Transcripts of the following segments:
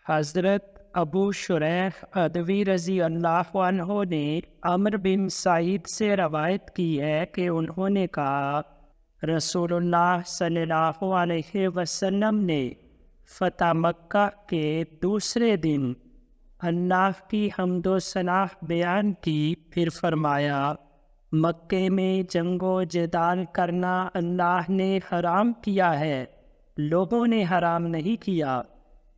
حضرت ابو شریح ادوی رضی اللہ عنہ نے عمرو بن سعید سے روایت کی ہے کہ انہوں نے کہا، رسول اللہ صلی اللہ علیہ وسلم نے فتح مکہ کے دوسرے دن اللہ کی حمد و ثنا بیان کی، پھر فرمایا، مکے میں جنگ و جدال کرنا اللہ نے حرام کیا ہے، لوگوں نے حرام نہیں کیا۔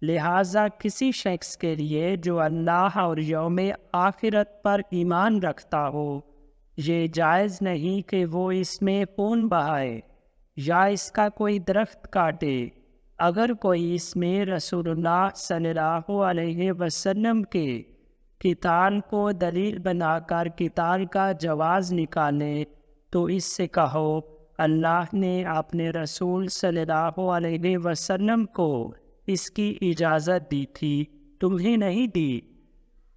لہٰذا کسی شخص کے لیے جو اللہ اور یوم آخرت پر ایمان رکھتا ہو، یہ جائز نہیں کہ وہ اس میں خون بہائے یا اس کا کوئی درخت کاٹے۔ اگر کوئی اس میں رسول اللہ صلی اللہ علیہ وسلم کے قتال کو دلیل بنا کر قتال کا جواز نکالے تو اس سے کہو، اللہ نے اپنے رسول صلی اللہ علیہ وسلم کو اس کی اجازت دی تھی، تمہیں نہیں دی،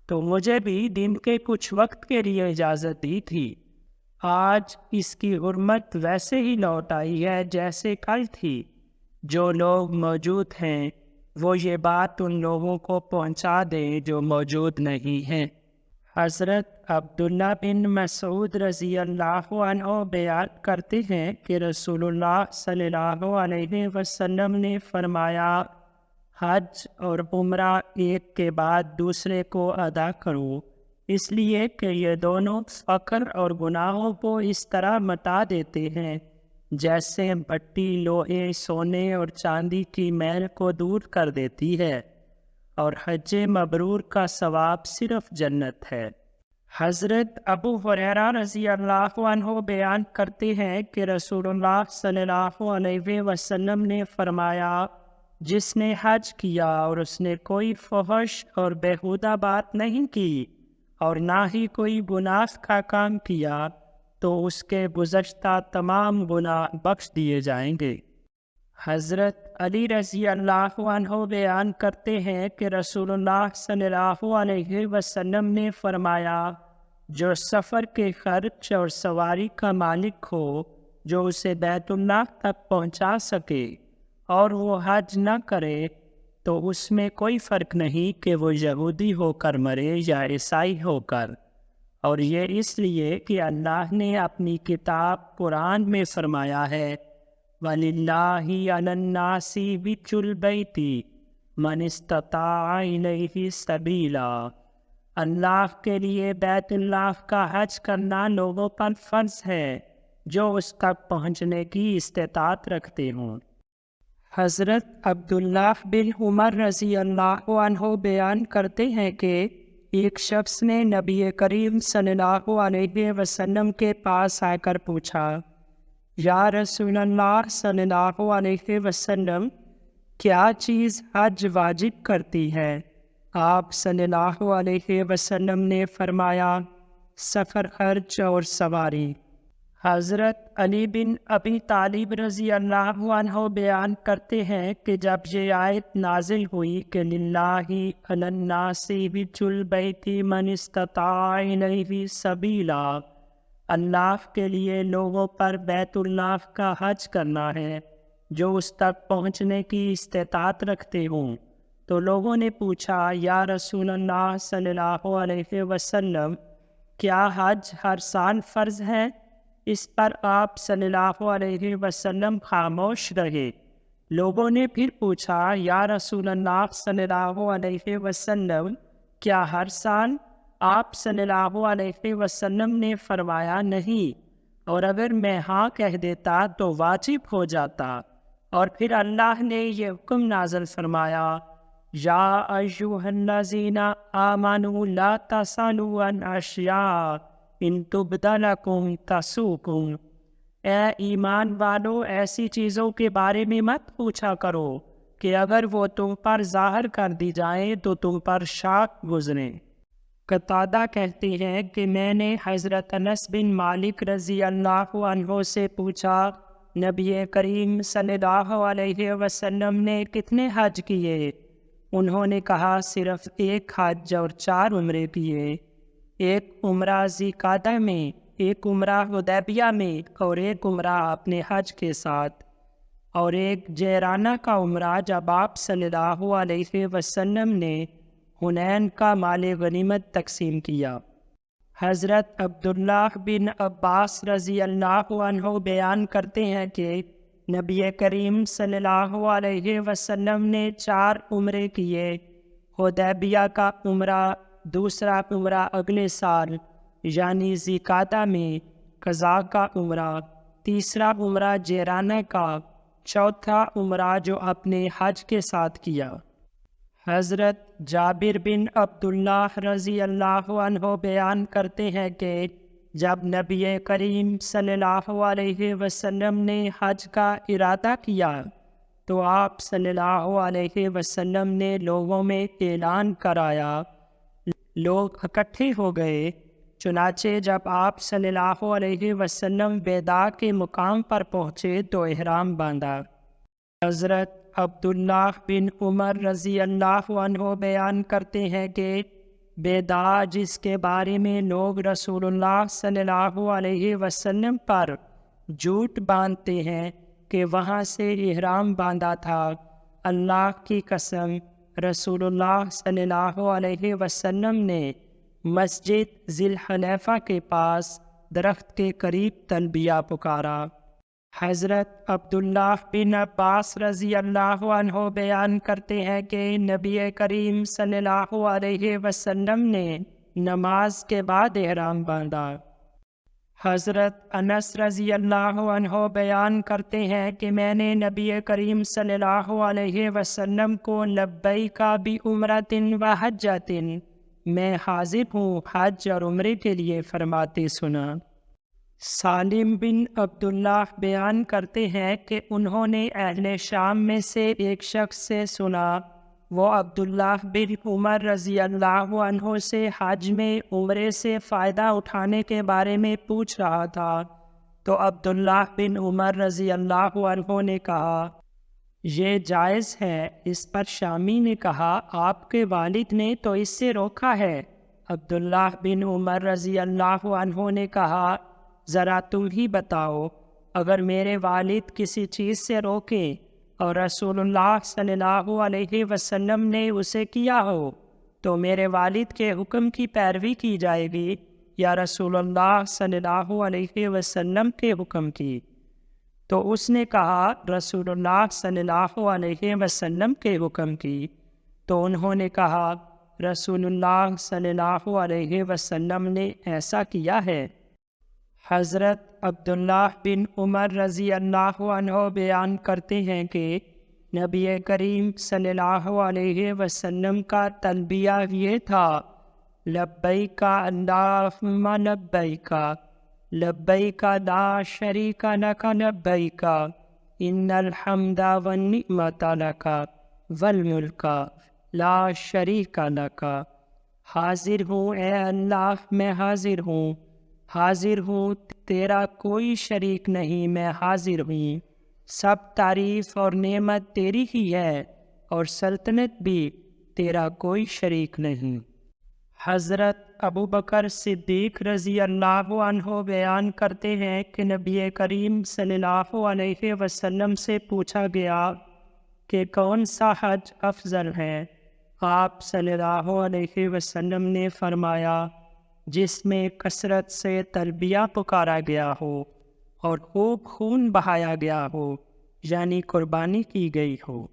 تو مجھے بھی دن کے کچھ وقت کے لیے اجازت دی تھی۔ آج اس کی حرمت ویسے ہی لوٹ آئی ہے جیسے کل تھی۔ جو لوگ موجود ہیں وہ یہ بات ان لوگوں کو پہنچا دیں جو موجود نہیں ہیں۔ حضرت عبداللہ بن مسعود رضی اللہ عنہ بیان کرتے ہیں کہ رسول اللہ صلی اللہ علیہ وسلم نے فرمایا، حج اور عمرہ ایک کے بعد دوسرے کو ادا کرو، اس لیے کہ یہ دونوں فقر اور گناہوں کو اس طرح مٹا دیتے ہیں جیسے بھٹی لوہے، سونے اور چاندی کی میل کو دور کر دیتی ہے، اور حج مبرور کا ثواب صرف جنت ہے۔ حضرت ابو ہریرہ رضی اللہ عنہ بیان کرتے ہیں کہ رسول اللہ صلی اللہ علیہ وسلم نے فرمایا، جس نے حج کیا اور اس نے کوئی فحش اور بیہودہ بات نہیں کی اور نہ ہی کوئی گناہ کا کام کیا تو اس کے گزشتہ تمام گناہ بخش دیے جائیں گے۔ حضرت علی رضی اللہ عنہ بیان کرتے ہیں کہ رسول اللہ صلی اللہ علیہ وسلم نے فرمایا، جو سفر کے خرچ اور سواری کا مالک ہو جو اسے بیت اللہ تک پہنچا سکے اور وہ حج نہ کرے تو اس میں کوئی فرق نہیں کہ وہ یہودی ہو کر مرے یا عیسائی ہو کر، اور یہ اس لیے کہ اللہ نے اپنی کتاب قرآن میں فرمایا ہے، وَلِلَّهِ عَلَى النَّاسِ حِجُّ الْبَيْتِ مَنِ اسْتَطَاعَ إِلَيْهِ سَبِيلًا۔ اللہ کے لیے بیت اللہ کا حج کرنا لوگوں پر فرض ہے جو اس تک پہنچنے کی استطاعت رکھتے ہوں۔ حضرت عبداللہ بن عمر رضی اللہ عنہ بیان کرتے ہیں کہ ایک شخص نے نبی کریم صلی اللہ علیہ وسلم کے پاس آ کر پوچھا، یا رسول اللہ صلی اللہ علیہ وسلم، کیا چیز حج واجب کرتی ہے؟ آپ صلی اللہ علیہ وسلم نے فرمایا، سفر خرچ اور سواری۔ حضرت علی بن ابی طالب رضی اللہ عنہ بیان کرتے ہیں کہ جب یہ آیت نازل ہوئی کہ للہ علی الناس حج البیت من استطاع الیہ سبیلا، اللہ کے لیے لوگوں پر بیت اللہ کا حج کرنا ہے جو اس تک پہنچنے کی استطاعت رکھتے ہوں، تو لوگوں نے پوچھا، یا رسول اللہ صلی اللہ علیہ وسلم، کیا حج ہر سال فرض ہے؟ اس پر آپ صلی اللہ علیہ وسلم خاموش رہے۔ لوگوں نے پھر پوچھا، یا رسول اللہ صلی اللہ علیہ وسلم، کیا ہر سال؟ آپ صلی اللہ علیہ وسلم نے فرمایا، نہیں، اور اگر میں ہاں کہہ دیتا تو واجب ہو جاتا۔ اور پھر اللہ نے یہ حکم نازل فرمایا، یا ایھا الذین آمنوا لا تسألوا عن اشیاء ان تبد لکم تسؤکم۔ اے ایمان والو، ایسی چیزوں کے بارے میں مت پوچھا کرو کہ اگر وہ تم پر ظاہر کر دی جائیں تو تم پر شاک گزریں۔ قتادہ کہتے ہیں کہ میں نے حضرت انس بن مالک رضی اللہ عنہ سے پوچھا، نبی کریم صلی اللہ علیہ وسلم نے کتنے حج کیے؟ انہوں نے کہا، صرف ایک حج اور 4 عمرے کیے، ایک عمرہ ذی-قعدہ میں، ایک عمرہ حدیبیہ میں اور ایک عمرہ اپنے حج کے ساتھ۔ اور ایک جیرانہ کا عمرہ جب آپ صلی اللہ علیہ وسلم نے حنین کا مال غنیمت تقسیم کیا۔ حضرت عبداللہ بن عباس رضی اللہ عنہ بیان کرتے ہیں کہ نبی کریم صلی اللہ علیہ وسلم نے 4 عمرے کیے۔ حدیبیہ کا عمرہ، دوسرا عمرہ اگلے سال یعنی ذوالقعدہ میں، قضاء کا عمرہ، تیسرا عمرہ جیرانہ کا، چوتھا عمرہ جو اپنے حج کے ساتھ کیا۔ حضرت جابر بن عبداللہ رضی اللہ عنہ بیان کرتے ہیں کہ جب نبی کریم صلی اللہ علیہ وسلم نے حج کا ارادہ کیا تو آپ صلی اللہ علیہ وسلم نے لوگوں میں اعلان کرایا۔ لوگ اکٹھے ہو گئے، چنانچہ جب آپ صلی اللہ علیہ وسلم وداع کے مقام پر پہنچے تو احرام باندھا۔ حضرت عبداللہ بن عمر رضی اللہ عنہ بیان کرتے ہیں کہ وداع، جس کے بارے میں لوگ رسول اللہ صلی اللہ علیہ وسلم پر جھوٹ باندھتے ہیں کہ وہاں سے احرام باندھا تھا، اللہ کی قسم رسول اللہ صلی اللہ علیہ وسلم نے مسجد ذی الحلیفہ کے پاس درخت کے قریب تلبیہ پکارا۔ حضرت عبداللہ بن عباس رضی اللہ عنہ بیان کرتے ہیں کہ نبی کریم صلی اللہ علیہ وسلم نے نماز کے بعد احرام باندھا۔ حضرت انس رضی اللہ عنہ بیان کرتے ہیں کہ میں نے نبی کریم صلی اللہ علیہ وسلم کو لبیک بعمرۃ و حجۃ، میں حاضر ہوں حج اور عمرے کے لیے فرماتے سنا۔ سالم بن عبداللہ بیان کرتے ہیں کہ انہوں نے اہل شام میں سے ایک شخص سے سنا، وہ عبداللہ بن عمر رضی اللہ عنہ سے حج میں عمرے سے فائدہ اٹھانے کے بارے میں پوچھ رہا تھا، تو عبداللہ بن عمر رضی اللہ عنہ نے کہا یہ جائز ہے۔ اس پر شامی نے کہا آپ کے والد نے تو اس سے روکا ہے۔ عبداللہ بن عمر رضی اللہ عنہ نے کہا ذرا تم ہی بتاؤ، اگر میرے والد کسی چیز سے روکیں اور رسول اللہ صلی اللہ علیہ وسلم نے اسے کیا ہو تو میرے والد کے حکم کی پیروی کی جائے گی یا رسول اللہ صلی اللہ علیہ وسلم کے حکم کی؟ تو اس نے کہا رسول اللہ صلی اللہ علیہ وسلم کے حکم کی۔ تو انہوں نے کہا رسول اللہ صلی اللہ علیہ وسلم نے ایسا کیا ہے۔ حضرت عبداللہ بن عمر رضی اللہ عنہ بیان کرتے ہیں کہ نبی کریم صلی اللہ علیہ وسلم کا تلبیہ یہ تھا لبیک اللہم لبیک، لبیک لا شریک لک لبیک، ان الحمد والنعمت لک والملک لا شریک لک۔ حاضر ہوں اے اللہ، میں حاضر ہوں، حاضر ہوں، تیرا کوئی شریک نہیں، میں حاضر ہوں، سب تعریف اور نعمت تیری ہی ہے اور سلطنت بھی تیرا کوئی شریک نہیں۔ حضرت ابو بکر صدیق رضی اللہ عنہ بیان کرتے ہیں کہ نبی کریم صلی اللہ علیہ وسلم سے پوچھا گیا کہ کون سا حج افضل ہے؟ آپ صلی اللہ علیہ وسلم نے فرمایا جس میں کثرت سے تلبیہ پکارا گیا ہو اور خوب خون بہایا گیا ہو، یعنی قربانی کی گئی ہو۔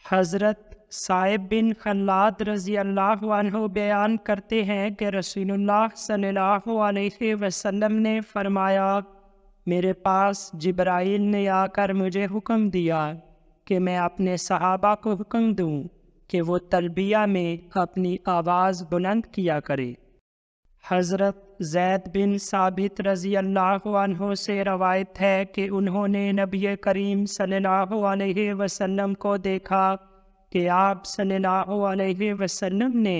حضرت صائب بن خلاد رضی اللہ عنہ بیان کرتے ہیں کہ رسول اللہ صلی اللہ علیہ وسلم نے فرمایا میرے پاس جبرائیل نے آ کر مجھے حکم دیا کہ میں اپنے صحابہ کو حکم دوں کہ وہ تلبیہ میں اپنی آواز بلند کیا کرے۔ حضرت زید بن ثابت رضی اللہ عنہ سے روایت ہے کہ انہوں نے نبی کریم صلی اللہ علیہ وسلم کو دیکھا کہ آپ صلی اللہ علیہ وسلم نے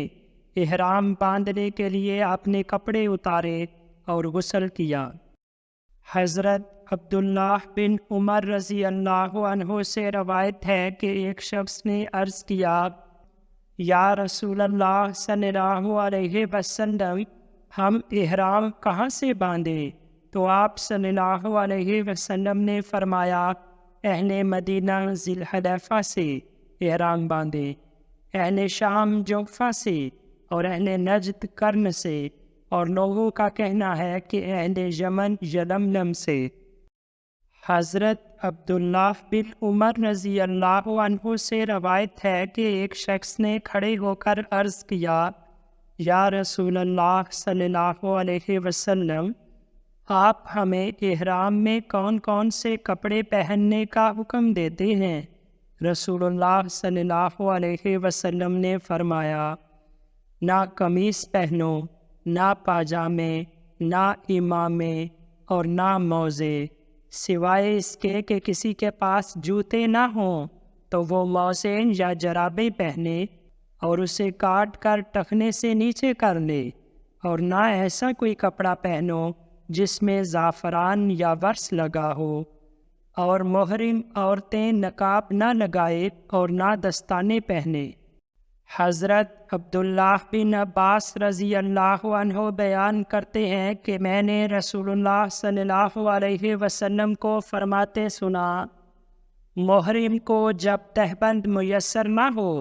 احرام باندھنے کے لیے اپنے کپڑے اتارے اور غسل کیا۔ حضرت عبداللہ بن عمر رضی اللہ عنہ سے روایت ہے کہ ایک شخص نے عرض کیا یا رسول اللہ صلی اللہ علیہ وسلم، ہم احرام کہاں سے باندھیں؟ تو آپ صلی اللہ علیہ وسلم نے فرمایا اہل مدینہ ذی الحلیفہ سے احرام باندھے، اہل شام جوفہ سے اور اہل نجد کرن سے، اور لوگوں کا کہنا ہے کہ اہل یمن یلملم سے۔ حضرت عبداللہ بن عمر رضی اللہ عنہ سے روایت ہے کہ ایک شخص نے کھڑے ہو کر عرض کیا، یا رسول اللہ صلی اللہ علیہ وسلم، آپ ہمیں احرام میں کون کون سے کپڑے پہننے کا حکم دیتے ہیں؟ رسول اللہ صلی اللہ علیہ وسلم نے فرمایا، نہ قمیص پہنو، نہ پاجامے، نہ امامے اور نہ موزے، سوائے اس کے کہ کسی کے پاس جوتے نہ ہوں تو وہ موزے یا جرابیں پہنے اور اسے کاٹ کر ٹخنے سے نیچے کر لے، اور نہ ایسا کوئی کپڑا پہنو جس میں زعفران یا ورس لگا ہو، اور محرم عورتیں نقاب نہ لگائے اور نہ دستانے پہنے۔ حضرت عبداللہ بن عباس رضی اللہ عنہ بیان کرتے ہیں کہ میں نے رسول اللہ صلی اللہ علیہ وسلم کو فرماتے سنا، محرم کو جب تہبند میسر نہ ہو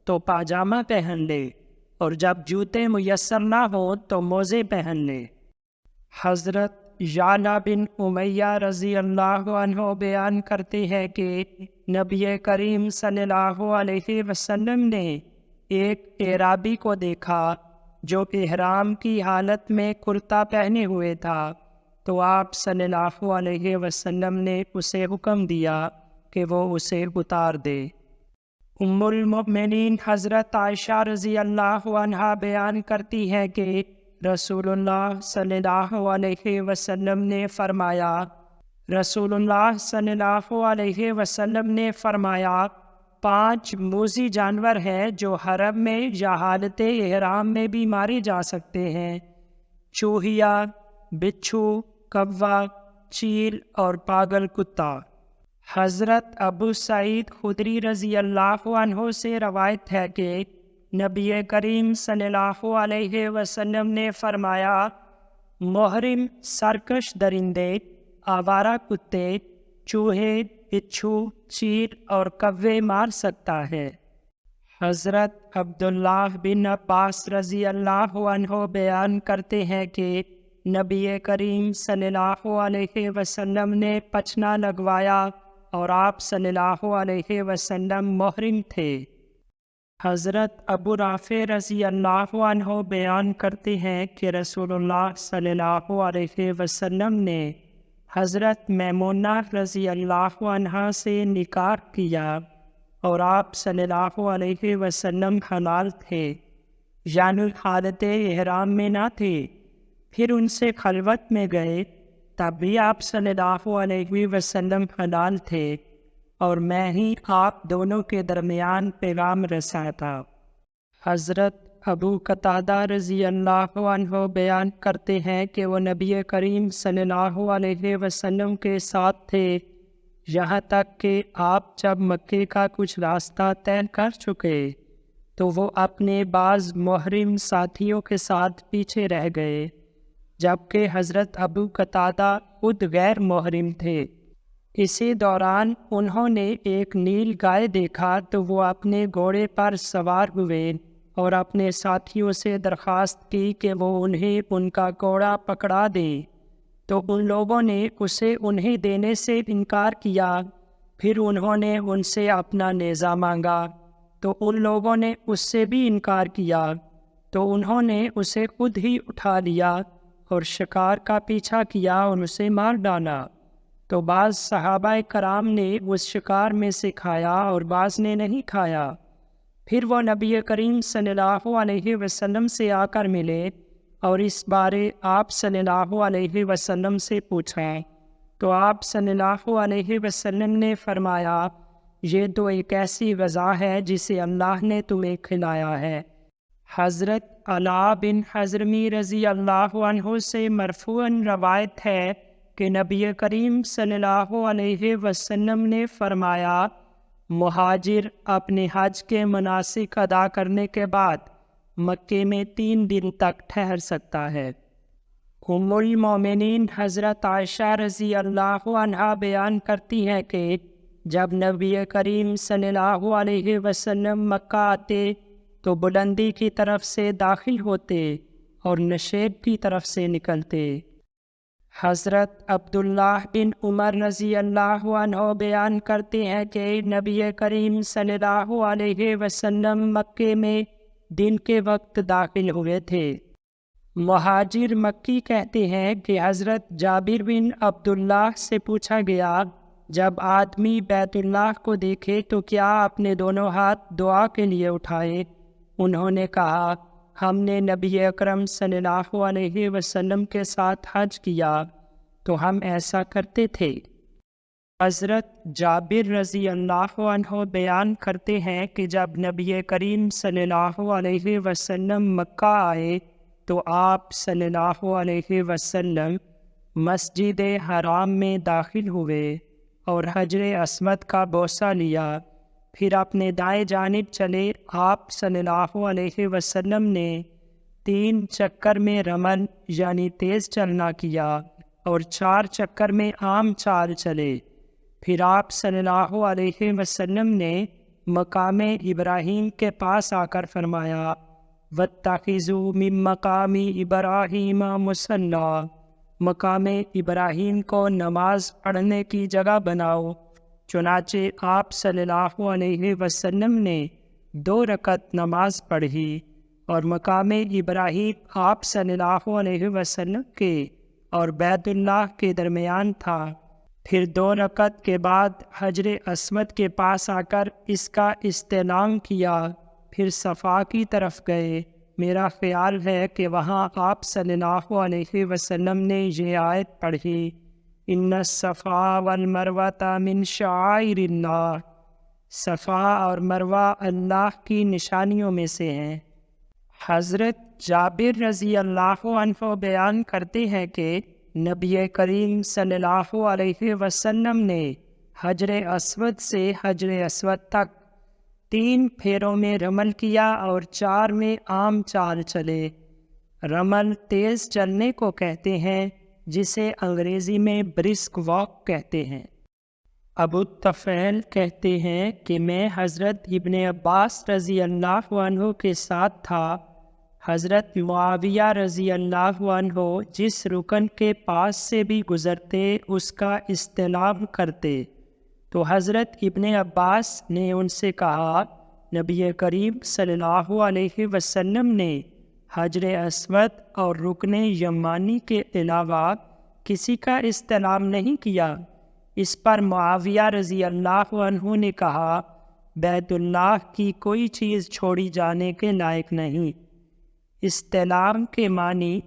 تو پاجامہ پہن لے، اور جب جوتے میسر نہ ہوں تو موزے پہن لے۔ حضرت یعلا بن امیہ رضی اللہ عنہ بیان کرتے ہیں کہ نبی کریم صلی اللہ علیہ وسلم نے ایک اعرابی کو دیکھا جو احرام کی حالت میں کرتا پہنے ہوئے تھا، تو آپ صلی اللہ علیہ وسلم نے اسے حکم دیا کہ وہ اسے اتار دے۔ ام المؤمنین حضرت عائشہ رضی اللہ عنہا بیان کرتی ہے کہ رسول اللہ صلی اللہ علیہ وسلم نے فرمایا، رسول اللہ صلی اللہ علیہ وسلم نے فرمایا، 5 موذی جانور ہیں جو حرم میں یا حالت احرام میں بھی مارے جا سکتے ہیں: چوہیا، بچھو، کوا، چیل اور پاگل کتا۔ حضرت ابو سعید خدری رضی اللہ عنہ سے روایت ہے کہ نبی کریم صلی اللہ علیہ وسلم نے فرمایا، محرم سرکش درندے، آوارہ کتے، چوہے، بچھو، چیل اور کوے مار سکتا ہے۔ حضرت عبداللہ بن عباس رضی اللہ عنہ بیان کرتے ہیں کہ نبی کریم صلی اللہ علیہ وسلم نے پچنا لگوایا اور آپ صلی اللہ علیہ وسلم محرم تھے۔ حضرت ابو رافع رضی اللہ عنہ بیان کرتے ہیں کہ رسول اللہ صلی اللہ علیہ وسلم نے حضرت میمونہ رضی اللہ عنہا سے نکاح کیا اور آپ صلی اللہ علیہ وسلم حلال تھے، یعنی حالت احرام میں نہ تھے۔ پھر ان سے خلوت میں گئے، تب بھی آپ صلی اللہ علیہ وسلم حلال تھے، اور میں ہی آپ دونوں کے درمیان پیغام رساں تھا۔ حضرت ابو قتادہ رضی اللہ عنہ بیان کرتے ہیں کہ وہ نبی کریم صلی اللہ علیہ وسلم کے ساتھ تھے، یہاں تک کہ آپ جب مکے کا کچھ راستہ طے کر چکے تو وہ اپنے بعض محرم ساتھیوں کے ساتھ پیچھے رہ گئے، جبکہ حضرت ابو قتادہ خود غیر محرم تھے۔ اسی دوران انہوں نے ایک نیل گائے دیکھا تو وہ اپنے گھوڑے پر سوار ہوئے اور اپنے ساتھیوں سے درخواست کی کہ وہ انہیں ان کا گھوڑا پکڑا دیں، تو ان لوگوں نے اسے انہیں دینے سے انکار کیا۔ پھر انہوں نے ان سے اپنا نیزہ مانگا تو ان لوگوں نے اس سے بھی انکار کیا، تو انہوں نے اسے خود ہی اٹھا لیا اور شکار کا پیچھا کیا اور اسے مار ڈالا۔ تو بعض صحابہ کرام نے اس شکار میں سے کھایا اور بعض نے نہیں کھایا۔ پھر وہ نبی کریم صلی اللہ علیہ وسلم سے آ کر ملے اور اس بارے آپ صلی اللہ علیہ وسلم سے پوچھا، تو آپ صلی اللہ علیہ وسلم نے فرمایا، یہ تو ایک ایسی غذا ہے جسے اللہ نے تمہیں کھلایا ہے۔ حضرت علا بن حضرمی رضی اللہ عنہ سے مرفوعاً روایت ہے کہ نبی کریم صلی اللہ علیہ وسلم نے فرمایا، مہاجر اپنے حج کے مناسک ادا کرنے کے بعد مکے میں 3 دن تک ٹھہر سکتا ہے۔ ام المومنین حضرت عائشہ رضی اللہ عنہا بیان کرتی ہیں کہ جب نبی کریم صلی اللہ علیہ وسلم مکہ آتے تو بلندی کی طرف سے داخل ہوتے اور نشیب کی طرف سے نکلتے۔ حضرت عبداللہ بن عمر رضی اللہ عنہ بیان کرتے ہیں کہ نبی کریم صلی اللہ علیہ وسلم مکے میں دن کے وقت داخل ہوئے تھے۔ مہاجر مکی کہتے ہیں کہ حضرت جابر بن عبداللہ سے پوچھا گیا، جب آدمی بیت اللہ کو دیکھے تو کیا اپنے دونوں ہاتھ دعا کے لیے اٹھائے؟ انہوں نے کہا، ہم نے نبی اکرم صلی اللہ علیہ وسلم کے ساتھ حج کیا تو ہم ایسا کرتے تھے۔ حضرت جابر رضی اللہ عنہ بیان کرتے ہیں کہ جب نبی کریم صلی اللہ علیہ وسلم مکہ آئے تو آپ صلی اللہ علیہ وسلم مسجد حرام میں داخل ہوئے اور حجر اسود کا بوسہ لیا، پھر اپنے دائیں جانب چلے۔ آپ صلی اللہ علیہ وسلم نے 3 چکر میں رمل یعنی تیز چلنا کیا اور 4 چکر میں عام چال چلے۔ پھر آپ صلی اللہ علیہ وسلم نے مقام ابراہیم کے پاس آ کر فرمایا، وَاتَّخِذُوا مِن مَّقَامِ إِبْرَاهِيمَ مُصَلًّى، مقام ابراہیم کو نماز پڑھنے کی جگہ بناؤ۔ چنانچہ آپ صلی اللہ علیہ وسلم نے 2 رکعت نماز پڑھی اور مقام ابراہیم آپ صلی اللہ علیہ وسلم کے اور بیت اللہ کے درمیان تھا۔ پھر 2 رکعت کے بعد حجر اسود کے پاس آ کر اس کا استعلام کیا، پھر صفا کی طرف گئے۔ میرا خیال ہے کہ وہاں آپ صلی اللہ علیہ وسلم نے یہ آیت پڑھی، ان الصفا والمروہ من شعائر اللہ، صفا اور مروہ اللہ کی نشانیوں میں سے ہیں۔ حضرت جابر رضی اللہ عنہ بیان کرتے ہیں کہ نبی کریم صلی اللہ علیہ وسلم نے حجر اسود سے حجر اسود تک 3 پھیروں میں رمل کیا اور 4 میں عام چال چلے۔ رمل تیز چلنے کو کہتے ہیں، جسے انگریزی میں برسک واک کہتے ہیں۔ ابو الطفیل کہتے ہیں کہ میں حضرت ابن عباس رضی اللہ عنہ کے ساتھ تھا۔ حضرت معاویہ رضی اللہ عنہ جس رکن کے پاس سے بھی گزرتے اس کا استعلام کرتے، تو حضرت ابن عباس نے ان سے کہا، نبی کریم صلی اللہ علیہ وسلم نے حجر اسود اور رکن یمانی کے علاوہ کسی کا استعلام نہیں کیا۔ اس پر معاویہ رضی اللہ عنہ نے کہا، بیت اللہ کی کوئی چیز چھوڑی جانے کے لائق نہیں۔ استعلام کے معنی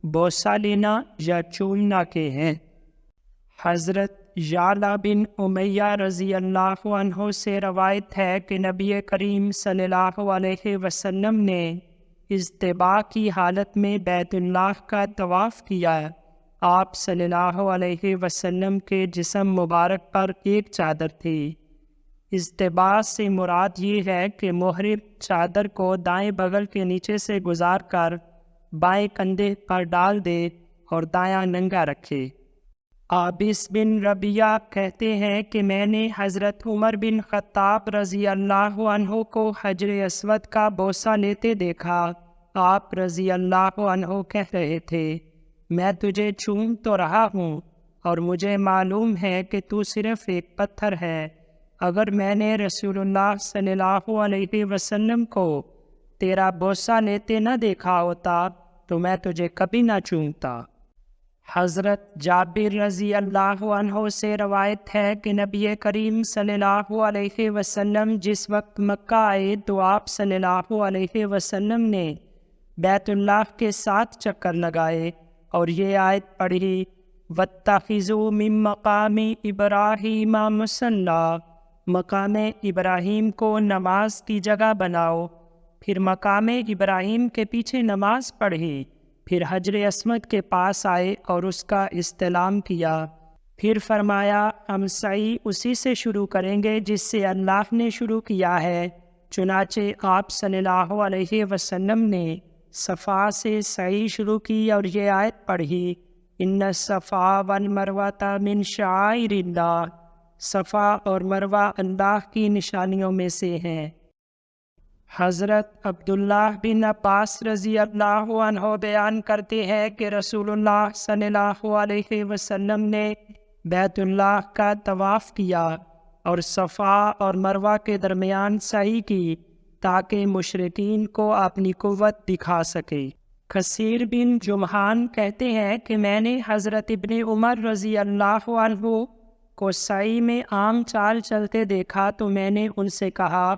بوسہ لینا یا چومنا کے ہیں۔ حضرت یعلا بن امیہ رضی اللہ عنہ سے روایت ہے کہ نبی کریم صلی اللہ علیہ وسلم نے اجتباء کی حالت میں بیت اللہ کا طواف کیا۔ آپ صلی اللہ علیہ وسلم کے جسم مبارک پر ایک چادر تھی۔ اجتباء سے مراد یہ ہے کہ محرم چادر کو دائیں بغل کے نیچے سے گزار کر بائیں کندھے پر ڈال دے اور دایاں ننگا رکھے۔ عابس بن ربیعہ کہتے ہیں کہ میں نے حضرت عمر بن خطاب رضی اللہ عنہ کو حجر اسود کا بوسہ لیتے دیکھا۔ آپ رضی اللہ عنہ کہہ رہے تھے، میں تجھے چوم تو رہا ہوں اور مجھے معلوم ہے کہ تو صرف ایک پتھر ہے۔ اگر میں نے رسول اللہ صلی اللہ علیہ وسلم کو تیرا بوسہ لیتے نہ دیکھا ہوتا تو میں تجھے کبھی نہ چومتا۔ حضرت جابر رضی اللہ عنہ سے روایت ہے کہ نبی کریم صلی اللہ علیہ وسلم جس وقت مکہ آئے تو آپ صلی اللہ علیہ وسلم نے بیت اللہ کے 7 چکر لگائے اور یہ آیت پڑھی، وَاتَّخِذُوا مِن مَّقَامِ إِبْرَاهِيمَ مُصَلًّى، مقام ابراہیم کو نماز کی جگہ بناؤ۔ پھر مقام ابراہیم کے پیچھے نماز پڑھی، پھر حجر اسود کے پاس آئے اور اس کا استعلام کیا، پھر فرمایا ہم سعی اسی سے شروع کریں گے جس سے اللہ نے شروع کیا ہے۔ چنانچہ آپ صلی اللہ علیہ وسلم نے صفا سے سعی شروع کی اور یہ آیت پڑھی، ان الصفا والمروہ من شعائر اللہ، صفا اور مروہ اللہ کی نشانیوں میں سے ہیں۔ حضرت عبداللہ بن عباس رضی اللہ عنہ بیان کرتے ہیں کہ رسول اللہ صلی اللہ علیہ وسلم نے بیت اللہ کا طواف کیا اور صفا اور مروہ کے درمیان سعی کی تاکہ مشرکین کو اپنی قوت دکھا سکے۔ کثیر بن جمحان کہتے ہیں کہ میں نے حضرت ابن عمر رضی اللہ عنہ کو سعی میں عام چال چلتے دیکھا تو میں نے ان سے کہا،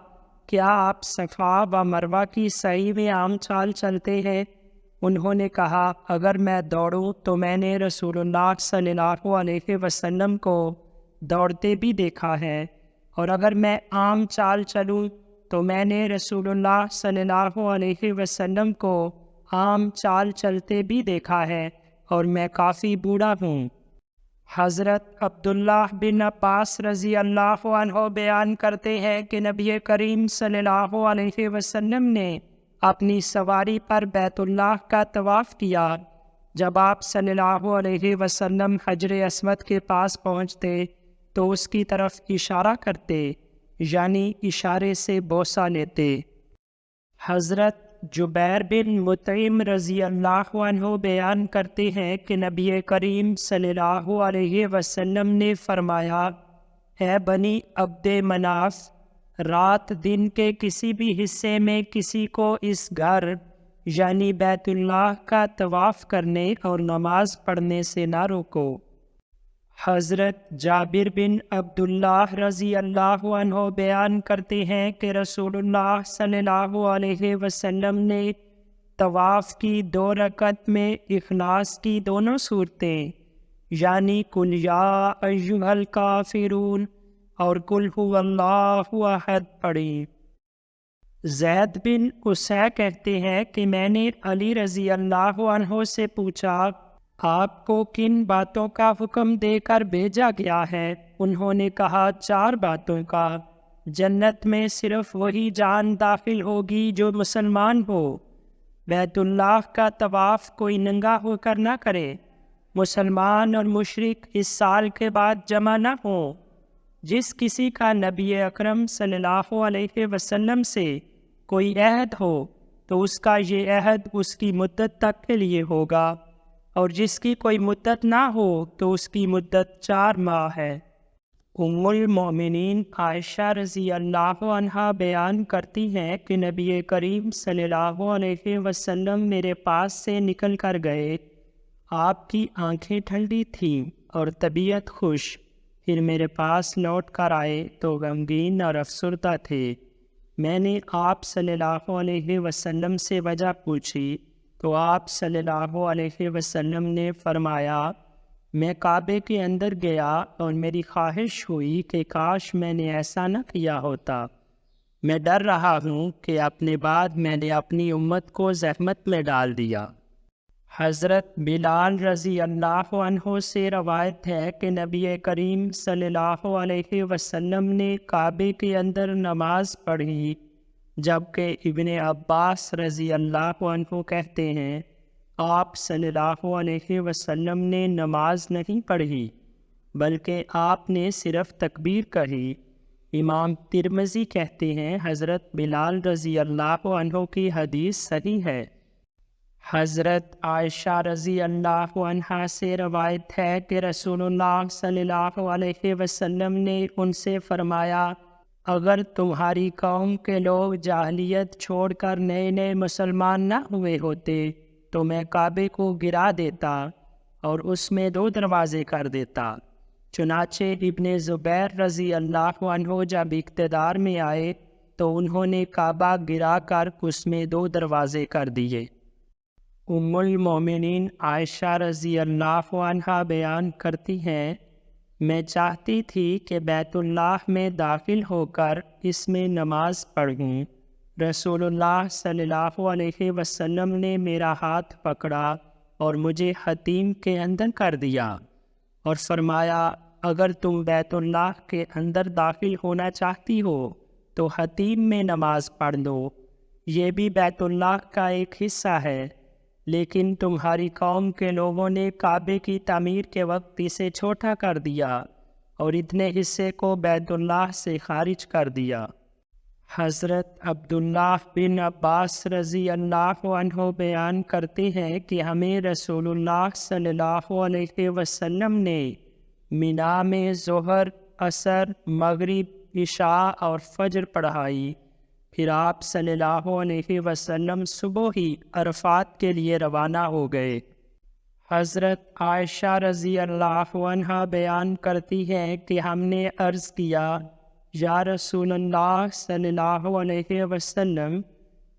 کیا آپ صفا و مروہ کی سعی میں عام چال چلتے ہیں؟ انہوں نے کہا، اگر میں دوڑوں تو میں نے رسول اللہ صلی اللہ علیہ وسلم کو دوڑتے بھی دیکھا ہے، اور اگر میں عام چال چلوں تو میں نے رسول اللہ صلی اللہ علیہ وسلم کو عام چال چلتے بھی دیکھا ہے، اور میں کافی بوڑھا ہوں۔ حضرت عبداللہ بن عباس رضی اللہ عنہ بیان کرتے ہیں کہ نبی کریم صلی اللہ علیہ وسلم نے اپنی سواری پر بیت اللہ کا طواف کیا۔ جب آپ صلی اللہ علیہ وسلم حجر اسود کے پاس پہنچتے تو اس کی طرف اشارہ کرتے، یعنی اشارے سے بوسہ لیتے۔ حضرت جبیر بن مطعم رضی اللہ عنہ بیان کرتے ہیں کہ نبی کریم صلی اللہ علیہ وسلم نے فرمایا، اے بنی عبد مناف، رات دن کے کسی بھی حصے میں کسی کو اس گھر یعنی بیت اللہ کا طواف کرنے اور نماز پڑھنے سے نہ روکو۔ حضرت جابر بن عبداللہ رضی اللہ عنہ بیان کرتے ہیں کہ رسول اللہ صلی اللہ علیہ وسلم نے طواف کی 2 رکعت میں اخلاص کی دونوں صورتیں یعنی قل یا ایھا الکافرون اور قل ھو اللہ احد پڑھی۔ زید بن قصی کہتے ہیں کہ میں نے علی رضی اللہ عنہ سے پوچھا، آپ کو کن باتوں کا حکم دے کر بھیجا گیا ہے؟ انہوں نے کہا، 4 باتوں کا۔ جنت میں صرف وہی جان داخل ہوگی جو مسلمان ہو۔ بیت اللہ کا طواف کوئی ننگا ہو کر نہ کرے۔ مسلمان اور مشرک اس سال کے بعد جمع نہ ہوں۔ جس کسی کا نبی اکرم صلی اللہ علیہ وسلم سے کوئی عہد ہو تو اس کا یہ عہد اس کی مدت تک کے لیے ہوگا، اور جس کی کوئی مدت نہ ہو تو اس کی مدت 4 ماہ ہے۔ ام المومنین عائشہ رضی اللہ عنہا بیان کرتی ہیں کہ نبی کریم صلی اللہ علیہ وسلم میرے پاس سے نکل کر گئے۔ آپ کی آنکھیں ٹھنڈی تھیں اور طبیعت خوش۔ پھر میرے پاس لوٹ کر آئے تو غمگین اور افسردہ تھے۔ میں نے آپ صلی اللہ علیہ وسلم سے وجہ پوچھی تو آپ صلی اللہ علیہ وسلم نے فرمایا، میں کعبے کے اندر گیا اور میری خواہش ہوئی کہ کاش میں نے ایسا نہ کیا ہوتا۔ میں ڈر رہا ہوں کہ اپنے بعد میں نے اپنی امت کو زحمت میں ڈال دیا۔ حضرت بلال رضی اللہ عنہ سے روایت ہے کہ نبی کریم صلی اللہ علیہ وسلم نے کعبے کے اندر نماز پڑھی، جبکہ ابن عباس رضی اللہ عنہ کہتے ہیں، آپ صلی اللہ علیہ وسلم نے نماز نہیں پڑھی بلکہ آپ نے صرف تکبیر کہی۔ امام ترمذی کہتے ہیں، حضرت بلال رضی اللہ عنہ کی حدیث صحیح ہے۔ حضرت عائشہ رضی اللہ عنہا سے روایت ہے کہ رسول اللہ صلی اللہ علیہ وسلم نے ان سے فرمایا، اگر تمہاری قوم کے لوگ جاہلیت چھوڑ کر نئے نئے مسلمان نہ ہوئے ہوتے تو میں کعبے کو گرا دیتا اور اس میں 2 دروازے کر دیتا۔ چنانچہ ابن زبیر رضی اللہ عنہ جب اقتدار میں آئے تو انہوں نے کعبہ گرا کر اس میں 2 دروازے کر دیے۔ ام المومنین عائشہ رضی اللہ عنہا بیان کرتی ہیں، میں چاہتی تھی کہ بیت اللہ میں داخل ہو کر اس میں نماز پڑھوں۔ رسول اللہ صلی اللہ علیہ وسلم نے میرا ہاتھ پکڑا اور مجھے حتیم کے اندر کر دیا اور فرمایا، اگر تم بیت اللہ کے اندر داخل ہونا چاہتی ہو تو حتیم میں نماز پڑھ لو، یہ بھی بیت اللہ کا ایک حصہ ہے، لیکن تمہاری قوم کے لوگوں نے کعبے کی تعمیر کے وقت اسے چھوٹا کر دیا اور اتنے حصے کو بیت اللہ سے خارج کر دیا۔ حضرت عبداللہ بن عباس رضی اللہ عنہ بیان کرتے ہیں کہ ہمیں رسول اللہ صلی اللہ علیہ وسلم نے مینا میں ظہر، عصر، مغرب، عشاء اور فجر پڑھائی۔ پھر آپ صلی اللہ علیہ وسلم صبح ہی عرفات کے لیے روانہ ہو گئے۔ حضرت عائشہ رضی اللہ عنہا بیان کرتی ہیں کہ ہم نے عرض کیا، یا رسول اللہ صلی اللہ علیہ وسلم،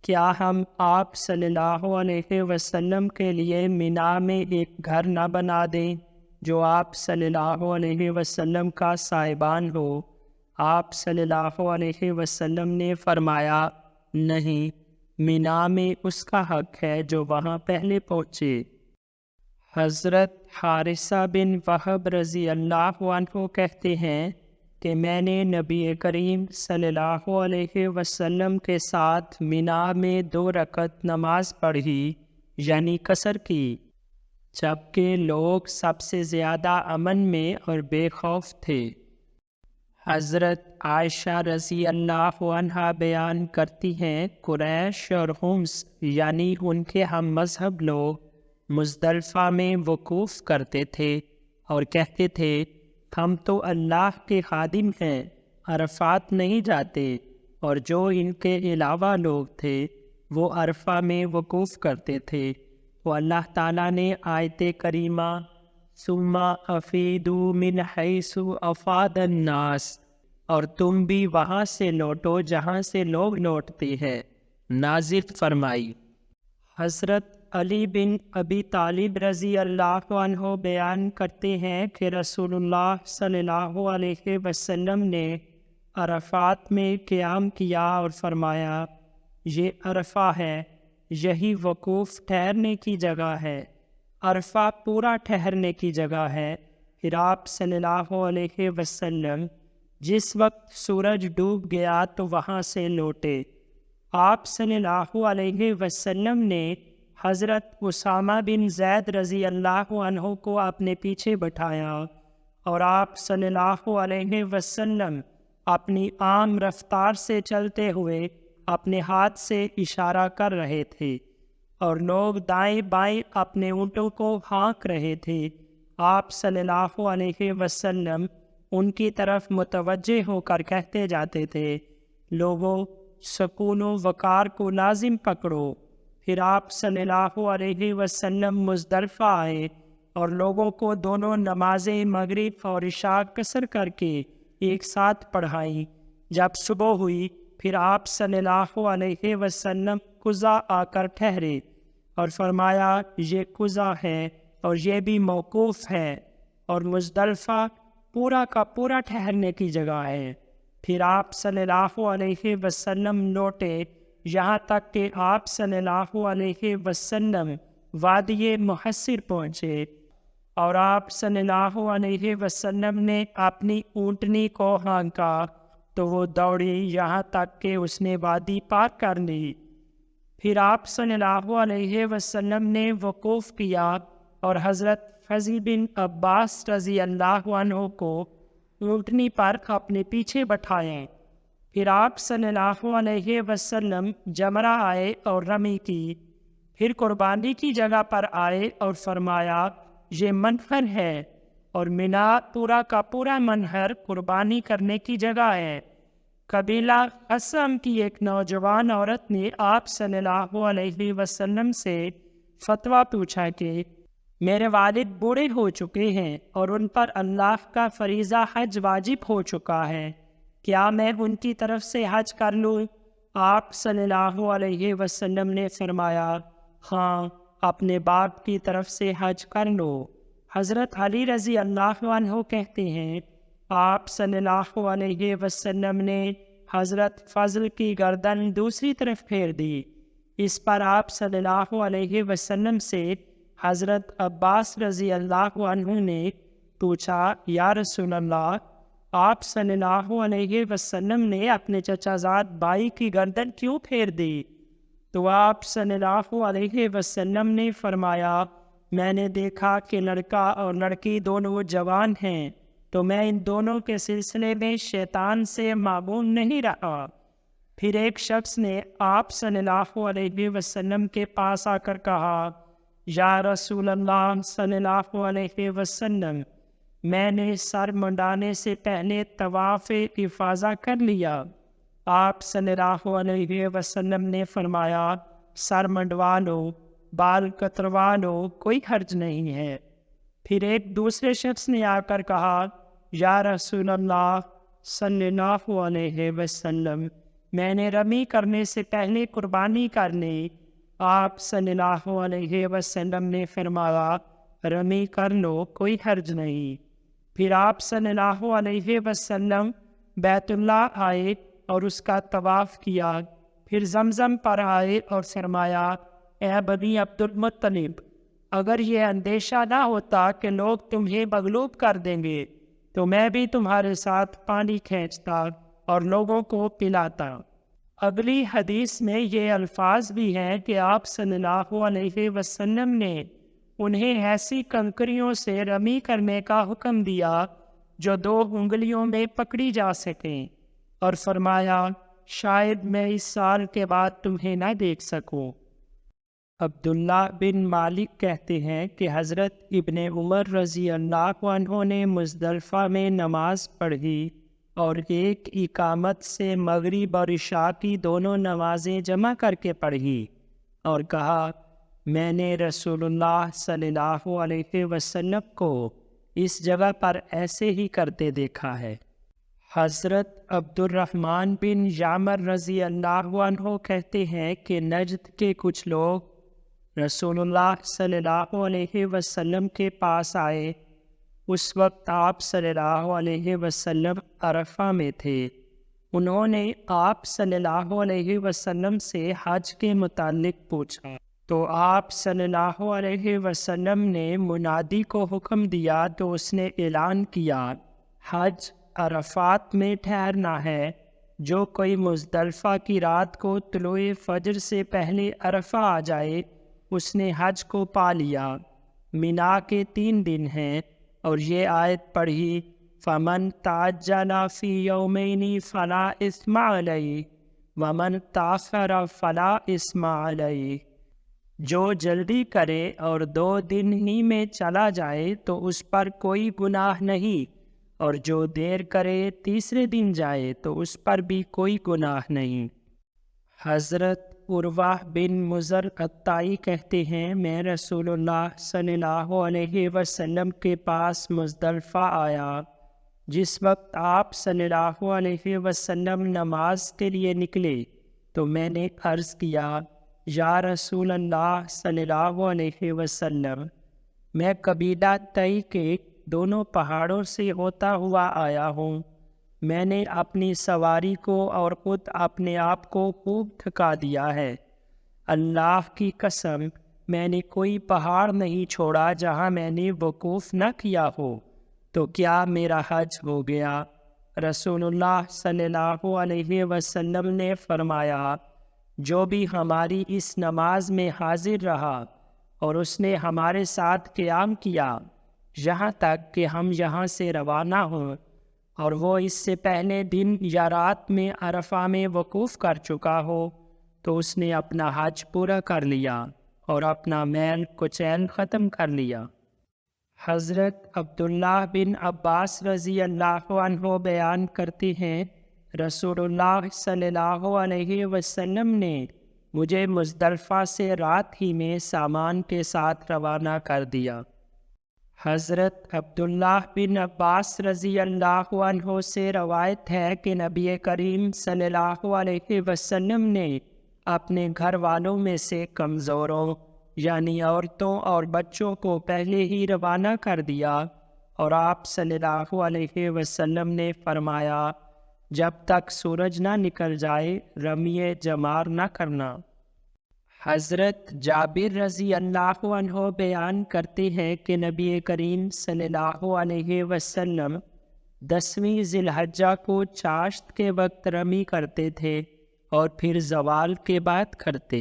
کیا ہم آپ صلی اللہ علیہ وسلم کے لیے مینا میں ایک گھر نہ بنا دیں جو آپ صلی اللہ علیہ وسلم کا صاحبان ہو؟ آپ صلی اللہ علیہ وسلم نے فرمایا، نہیں، مینا میں اس کا حق ہے جو وہاں پہلے پہنچے۔ حضرت حارثہ بن وہب رضی اللہ عنہ کہتے ہیں کہ میں نے نبی کریم صلی اللہ علیہ وسلم کے ساتھ مینا میں 2 رکعت نماز پڑھی، یعنی قصر کی، جبکہ لوگ سب سے زیادہ امن میں اور بے خوف تھے۔ حضرت عائشہ رضی اللہ عنہا بیان کرتی ہیں، قریش اور حمص یعنی ان کے ہم مذہب لوگ مزدلفہ میں وقوف کرتے تھے اور کہتے تھے، ہم تو اللہ کے خادم ہیں، عرفات نہیں جاتے، اور جو ان کے علاوہ لوگ تھے وہ عرفہ میں وقوف کرتے تھے۔ تو اللہ تعالیٰ نے آیت کریمہ ثم افیدوا من حیث افاض الناس، اور تم بھی وہاں سے لوٹو جہاں سے لوگ لوٹتے ہیں، نازل فرمائی۔ حضرت علی بن ابی طالب رضی اللہ عنہ بیان کرتے ہیں کہ رسول اللہ صلی اللہ علیہ وسلم نے عرفات میں قیام کیا اور فرمایا، یہ عرفہ ہے، یہی وقوف ٹھہرنے کی جگہ ہے، عرفہ پورا ٹھہرنے کی جگہ ہے۔ پھر آپ صلی اللہ علیہ وسلم جس وقت سورج ڈوب گیا تو وہاں سے لوٹے۔ آپ صلی اللہ علیہ وسلم نے حضرت اسامہ بن زید رضی اللہ عنہ کو اپنے پیچھے بٹھایا اور آپ صلی اللہ علیہ وسلم اپنی عام رفتار سے چلتے ہوئے اپنے ہاتھ سے اشارہ کر رہے تھے، اور لوگ دائیں بائیں اپنے اونٹوں کو ہانک رہے تھے۔ آپ صلی اللہ علیہ وسلم ان کی طرف متوجہ ہو کر کہتے جاتے تھے، لوگوں، سکون و وقار کو لازم پکڑو۔ پھر آپ صلی اللہ علیہ وسلم مزدلفہ آئے اور لوگوں کو دونوں نمازیں مغرب اور عشاء قصر کر کے ایک ساتھ پڑھائیں۔ جب صبح ہوئی پھر آپ صلی اللہ علیہ وسلم قضا آ کر ٹھہرے اور فرمایا، یہ قضا ہے اور یہ بھی موقوف ہے، اور مزدلفہ پورا کا پورا ٹھہرنے کی جگہ ہے۔ پھر آپ صلی اللہ علیہ وسلم لوٹے، یہاں تک کہ آپ صلی اللہ علیہ وسلم وادی محصر پہنچے، اور آپ صلی اللہ علیہ وسلم نے اپنی اونٹنی کو ہانکا تو وہ دوڑی یہاں تک کہ اس نے وادی پار کر لی۔ پھر آپ صلی اللہ علیہ وسلم نے وقوف کیا اور حضرت فضل بن عباس رضی اللہ عنہ کو اونٹنی پر اپنے پیچھے بٹھائیں۔ پھر آپ صلی اللہ علیہ وسلم جمرہ آئے اور رمی کی، پھر قربانی کی جگہ پر آئے اور فرمایا، یہ منحر ہے، اور مینا پورا کا پورا منحر قربانی کرنے کی جگہ ہے۔ قبیلہ اسم کی ایک نوجوان عورت نے آپ صلی اللہ علیہ وسلم سے فتویٰ پوچھا کہ میرے والد بوڑھے ہو چکے ہیں اور ان پر اللہ کا فریضہ حج واجب ہو چکا ہے، کیا میں ان کی طرف سے حج کر لوں؟ آپ صلی اللہ علیہ وسلم نے فرمایا، ہاں، اپنے باپ کی طرف سے حج کر لو۔ حضرت علی رضی اللہ عنہ کہتے ہیں، آپ صلی اللہ علیہ وسلم نے حضرت فضل کی گردن دوسری طرف پھیر دی۔ اس پر آپ صلی اللہ علیہ وسلم سے حضرت عباس رضی اللہ عنہ نے پوچھا، یا رسول اللہ، آپ صلی اللہ علیہ وسلم نے اپنے چچا زاد بھائی کی گردن کیوں پھیر دی؟ تو آپ صلی اللہ علیہ وسلم نے فرمایا، میں نے دیکھا کہ لڑکا اور لڑکی دونوں جوان ہیں تو میں ان دونوں کے سلسلے میں شیطان سے معمون نہیں رہا۔ پھر ایک شخص نے آپ صلی اللہ علیہ وسلم کے پاس آ کر کہا، یا رسول اللہ صلی اللہ علیہ وسلم، میں نے سر منڈانے سے پہلے طواف افاضہ کر لیا۔ آپ صلی اللہ علیہ وسلم نے فرمایا، سر منڈوا لو، بال کتروا لو، کوئی حرج نہیں ہے۔ پھر ایک دوسرے شخص نے آ کر کہا، یا رسول اللہ صلی اللہ علیہ وسلم، میں نے رمی کرنے سے پہلے قربانی کر لی۔ آپ صلی اللہ علیہ وسلم نے فرمایا، رمی کر لو، کوئی حرج نہیں۔ پھر آپ صلی اللہ علیہ وسلم بیت اللہ آئے اور اس کا طواف کیا۔ پھر زمزم پر آئے اور فرمایا، اے بنی عبد المطلب، اگر یہ اندیشہ نہ ہوتا کہ لوگ تمہیں مغلوب کر دیں گے تو میں بھی تمہارے ساتھ پانی کھینچتا اور لوگوں کو پلاتا۔ اگلی حدیث میں یہ الفاظ بھی ہیں کہ آپ صلی اللہ علیہ وسلم نے انہیں ایسی کنکریوں سے رمی کرنے کا حکم دیا جو 2 انگلیوں میں پکڑی جا سکیں، اور فرمایا، شاید میں اس سال کے بعد تمہیں نہ دیکھ سکوں۔ عبداللہ بن مالک کہتے ہیں کہ حضرت ابن عمر رضی اللہ عنہ نے مزدلفہ میں نماز پڑھی اور ایک اقامت سے مغرب اور عشاء کی دونوں نمازیں جمع کر کے پڑھی، اور کہا، میں نے رسول اللہ صلی اللہ علیہ وسلم کو اس جگہ پر ایسے ہی کرتے دیکھا ہے۔ حضرت عبد الرحمن بن یعمر رضی اللہ عنہ کہتے ہیں کہ نجد کے کچھ لوگ رسول اللہ صلی اللہ علیہ وسلم کے پاس آئے۔ اس وقت آپ صلی اللہ علیہ وسلم عرفہ میں تھے۔ انہوں نے آپ صلی اللہ علیہ وسلم سے حج کے متعلق پوچھا، تو آپ صلی اللہ علیہ وسلم نے منادی کو حکم دیا تو اس نے اعلان کیا، حج عرفات میں ٹھہرنا ہے۔ جو کوئی مزدلفہ کی رات کو طلوع فجر سے پہلے عرفہ آ جائے اس نے حج کو پا لیا۔ مینا کے 3 دن ہیں، اور یہ آیت پڑھی، فَمَن تَعَجَّلَ فِي يَوْمَيْنِ فَلَا إِثْمَ عَلَيْهِ وَمَن تَأَخَّرَ فَلَا إِثْمَ عَلَيْهِ۔ جو جلدی کرے اور 2 دن ہی میں چلا جائے تو اس پر کوئی گناہ نہیں، اور جو دیر کرے تیسرے دن جائے تو اس پر بھی کوئی گناہ نہیں۔ حضرت عروہ بن مضر قطائی کہتے ہیں، میں رسول اللہ صلی اللہ علیہ وسلم کے پاس مزدلفہ آیا۔ جس وقت آپ صلی اللہ علیہ وسلم نماز کے لیے نکلے تو میں نے عرض کیا، یا رسول اللہ صلی اللہ علیہ وسلم، میں قبیلہ طئی کے دونوں پہاڑوں سے ہوتا ہوا آیا ہوں۔ میں نے اپنی سواری کو اور خود اپنے آپ کو خوب تھکا دیا ہے۔ اللہ کی قسم، میں نے کوئی پہاڑ نہیں چھوڑا جہاں میں نے وقوف نہ کیا ہو، تو کیا میرا حج ہو گیا؟ رسول اللہ صلی اللہ علیہ وسلم نے فرمایا، جو بھی ہماری اس نماز میں حاضر رہا اور اس نے ہمارے ساتھ قیام کیا یہاں تک کہ ہم یہاں سے روانہ ہوں، اور وہ اس سے پہلے دن یا رات میں عرفہ میں وقوف کر چکا ہو، تو اس نے اپنا حج پورا کر لیا اور اپنا میل کچیل ختم کر لیا۔ حضرت عبداللہ بن عباس رضی اللہ عنہ بیان کرتے ہیں، رسول اللہ صلی اللہ علیہ وسلم نے مجھے مزدلفہ سے رات ہی میں سامان کے ساتھ روانہ کر دیا۔ حضرت عبداللہ بن عباس رضی اللہ عنہ سے روایت ہے کہ نبی کریم صلی اللہ علیہ وسلم نے اپنے گھر والوں میں سے کمزوروں یعنی عورتوں اور بچوں کو پہلے ہی روانہ کر دیا، اور آپ صلی اللہ علیہ وسلم نے فرمایا، جب تک سورج نہ نکل جائے رمی جمار نہ کرنا۔ حضرت جابر رضی اللہ عنہ بیان کرتے ہیں کہ نبی کریم صلی اللہ علیہ وسلم 10ویں ذی الحجہ کو چاشت کے وقت رمی کرتے تھے اور پھر زوال کے بعد کرتے۔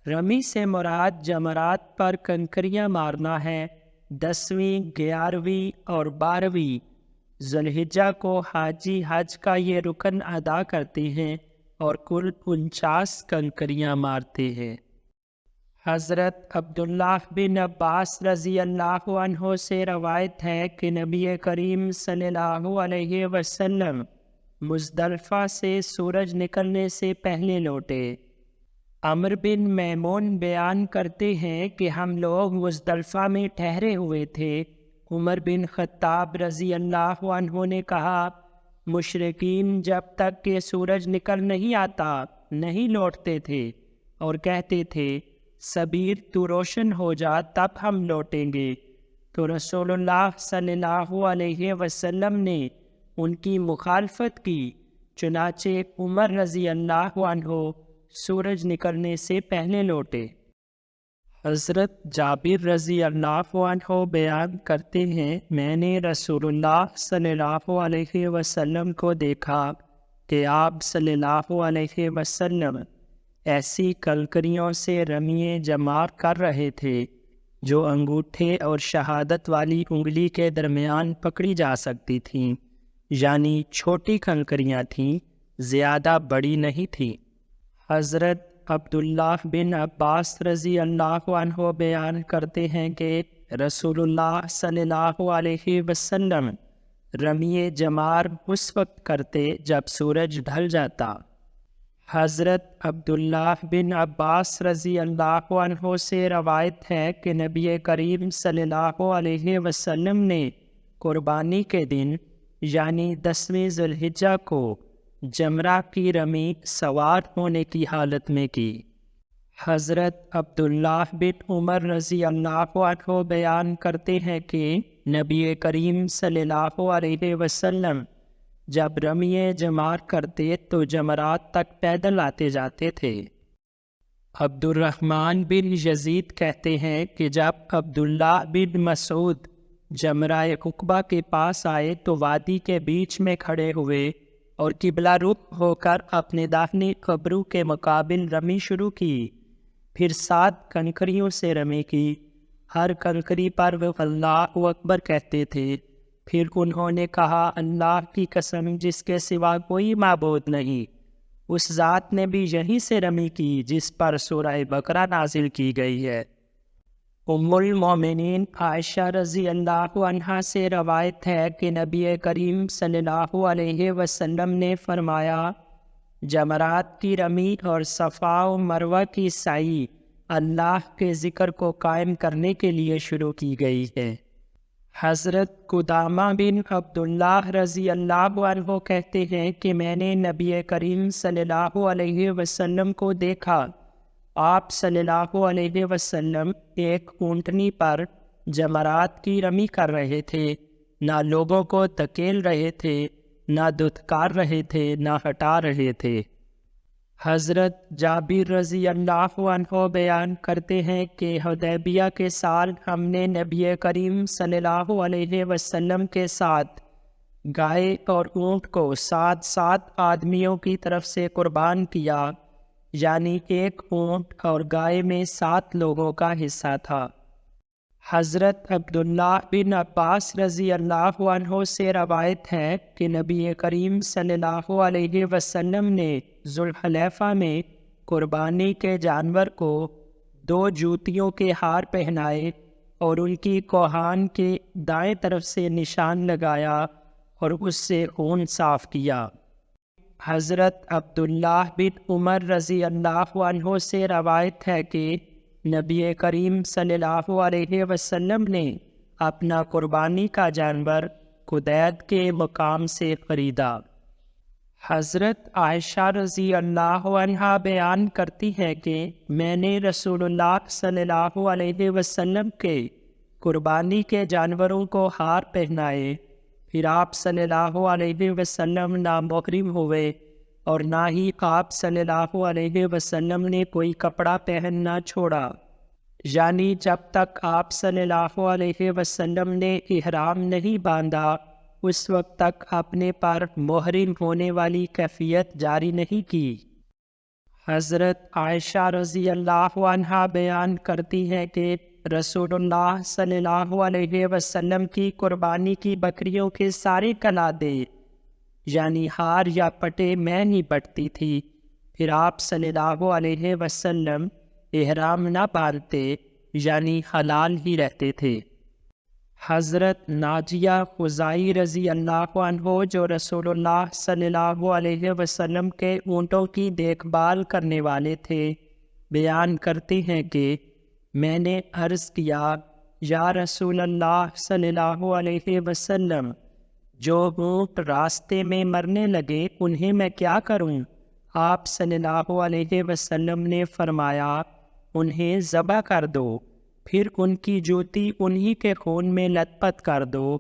رمی سے مراد جمرات پر کنکریاں مارنا ہے۔ 10ویں، 11ویں اور 12ویں ذوالحجہ کو حاجی حج کا یہ رکن ادا کرتے ہیں اور کل 49 کنکریاں مارتے ہیں۔ حضرت عبداللہ بن عباس رضی اللہ عنہ سے روایت ہے کہ نبی کریم صلی اللہ علیہ وسلم مزدلفہ سے سورج نکلنے سے پہلے لوٹے۔ عمر بن میمون بیان کرتے ہیں کہ ہم لوگ مزدلفہ میں ٹھہرے ہوئے تھے۔ عمر بن خطاب رضی اللہ عنہ نے کہا، مشرکین جب تک کہ سورج نکل نہیں آتا نہیں لوٹتے تھے اور کہتے تھے سبیر تو روشن ہو جا تب ہم لوٹیں گے، تو رسول اللہ صلی اللہ علیہ وسلم نے ان کی مخالفت کی، چنانچہ عمر رضی اللہ عنہ سورج نکلنے سے پہلے لوٹے۔ حضرت جابر رضی اللہ عنہ بیان کرتے ہیں، میں نے رسول اللہ صلی اللہ علیہ وسلم کو دیکھا کہ آپ صلی اللہ علیہ وسلم ایسی کنکریوں سے رمیے جمار کر رہے تھے جو انگوٹھے اور شہادت والی انگلی کے درمیان پکڑی جا سکتی تھیں، یعنی چھوٹی کنکریاں تھیں، زیادہ بڑی نہیں تھیں۔ حضرت عبداللہ بن عباس رضی اللہ عنہ بیان کرتے ہیں کہ رسول اللہ صلی اللہ علیہ وسلم رمیے جمار اس وقت کرتے جب سورج ڈھل جاتا۔ حضرت عبداللہ بن عباس رضی اللہ عنہ سے روایت ہے کہ نبی کریم صلی اللہ علیہ وسلم نے قربانی کے دن یعنی 10ویں ذوالحجہ کو جمرہ کی رمی سوار ہونے کی حالت میں کی۔ حضرت عبداللہ بن عمر رضی اللہ عنہ بیان کرتے ہیں کہ نبی کریم صلی اللہ علیہ وسلم جب رمیے جمار کرتے تو جمرات تک پیدل آتے جاتے تھے۔ عبد الرحمن بن یزید کہتے ہیں کہ جب عبداللہ بن مسعود جمرہ عقبہ کے پاس آئے تو وادی کے بیچ میں کھڑے ہوئے اور قبلہ رخ ہو کر اپنے داہنی قبرو کے مقابل رمی شروع کی، پھر 7 کنکریوں سے رمی کی، ہر کنکری پر وہ اللہ اکبر کہتے تھے، پھر انہوں نے کہا اللہ کی قسم جس کے سوا کوئی معبود نہیں، اس ذات نے بھی یہیں سے رمی کی جس پر سورہ بقرہ نازل کی گئی ہے۔ ام المومنین عائشہ رضی اللہ عنہا سے روایت ہے کہ نبی کریم صلی اللہ علیہ وسلم نے فرمایا، جمرات کی رمی اور صفا و مروہ کی سعی اللہ کے ذکر کو قائم کرنے کے لیے شروع کی گئی ہے۔ حضرت قدامہ بن عبداللہ رضی اللہ عنہ کہتے ہیں کہ میں نے نبی کریم صلی اللہ علیہ وسلم کو دیکھا، آپ صلی اللہ علیہ وسلم ایک اونٹنی پر جمرات کی رمی کر رہے تھے، نہ لوگوں کو دھکیل رہے تھے، نہ دھتکار رہے تھے، نہ ہٹا رہے تھے۔ حضرت جابر رضی اللہ عنہ بیان کرتے ہیں کہ حدیبیہ کے سال ہم نے نبی کریم صلی اللہ علیہ وسلم کے ساتھ گائے اور اونٹ کو 7 آدمیوں کی طرف سے قربان کیا، یعنی ایک اونٹ اور گائے میں 7 لوگوں کا حصہ تھا۔ حضرت عبداللہ بن عباس رضی اللہ عنہ سے روایت ہے کہ نبی کریم صلی اللہ علیہ وسلم نے ذوالحلیفہ میں قربانی کے جانور کو 2 جوتیوں کے ہار پہنائے اور ان کی کوہان کے دائیں طرف سے نشان لگایا اور اس سے خون صاف کیا۔ حضرت عبداللہ بن عمر رضی اللہ عنہ سے روایت ہے کہ نبی کریم صلی اللہ علیہ وسلم نے اپنا قربانی کا جانور قدید کے مقام سے خریدا۔ حضرت عائشہ رضی اللہ عنہا بیان کرتی ہے کہ میں نے رسول اللہ صلی اللہ علیہ وسلم کے قربانی کے جانوروں کو ہار پہنائے، پھر آپ صلی اللہ علیہ وسلم نہ محرم ہوئے اور نہ ہی آپ صلی اللہ علیہ وسلم نے کوئی کپڑا پہننا چھوڑا، یعنی جب تک آپ صلی اللہ علیہ وسلم نے احرام نہیں باندھا اس وقت تک اپنے پر محرم ہونے والی کیفیت جاری نہیں کی۔ حضرت عائشہ رضی اللہ عنہا بیان کرتی ہے کہ رسول اللہ صلی اللہ علیہ وسلم کی قربانی کی بکریوں کے سارے کلادے یعنی ہار یا پٹے میں نہیں بٹتی تھی۔ پھر آپ صلی اللہ علیہ وسلم احرام نہ باندھتے یعنی حلال ہی رہتے تھے۔ حضرت ناجیہ خزائی رضی اللہ عنہ جو رسول اللہ صلی اللہ علیہ وسلم کے اونٹوں کی دیکھ بھال کرنے والے تھے، بیان کرتے ہیں کہ میں نے عرض کیا، یا رسول اللہ صلی اللہ علیہ وسلم، جو اونٹ راستے میں مرنے لگے انہیں میں کیا کروں؟ آپ صلی اللہ علیہ وسلم نے فرمایا، انہیں ذبح کر دو، پھر ان کی جوتی انہی کے خون میں لت پت کر دو،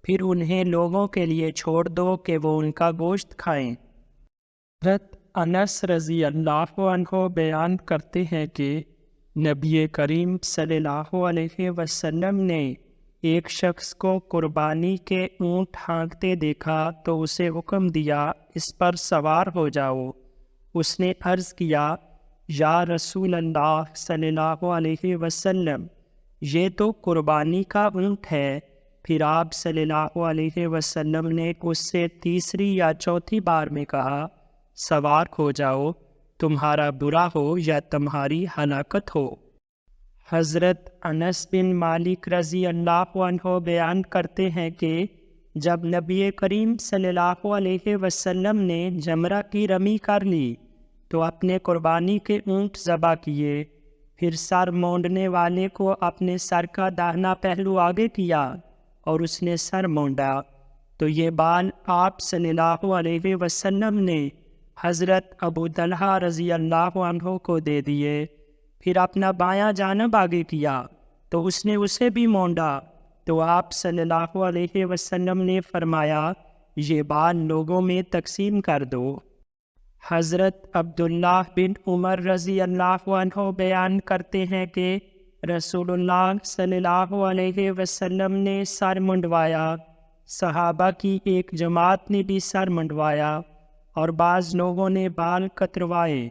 پھر انہیں لوگوں کے لیے چھوڑ دو کہ وہ ان کا گوشت کھائیں۔ حضرت انس رضی اللہ عنہ بیان کرتے ہیں کہ نبی کریم صلی اللہ علیہ وسلم نے ایک شخص کو قربانی کے اونٹ ہانکتے دیکھا تو اسے حکم دیا، اس پر سوار ہو جاؤ۔ اس نے عرض کیا، یا رسول اللہ صلی اللہ علیہ وسلم، یہ تو قربانی کا اونٹ ہے۔ پھر آپ صلی اللہ علیہ وسلم نے اس سے تیسری یا چوتھی بار میں کہا، سوار ہو جاؤ، تمہارا برا ہو یا تمہاری ہلاکت ہو۔ حضرت انس بن مالک رضی اللہ عنہ بیان کرتے ہیں کہ جب نبی کریم صلی اللہ علیہ وسلم نے جمرہ کی رمی کر لی تو اپنے قربانی کے اونٹ ذبح کیے، پھر سر مونڈنے والے کو اپنے سر کا داہنا پہلو آگے کیا اور اس نے سر مونڈا تو یہ بال آپ صلی اللہ علیہ وسلم نے حضرت ابو طلحہ رضی اللہ عنہ کو دے دیے۔ پھر اپنا بایاں جانب آگے کیا تو اس نے اسے بھی مونڈا تو آپ صلی اللہ علیہ وسلم نے فرمایا، یہ بال لوگوں میں تقسیم کر دو۔ حضرت عبداللہ بن عمر رضی اللہ عنہ بیان کرتے ہیں کہ رسول اللہ صلی اللہ علیہ وسلم نے سر منڈوایا، صحابہ کی ایک جماعت نے بھی سر منڈوایا اور بعض لوگوں نے بال کتروائے۔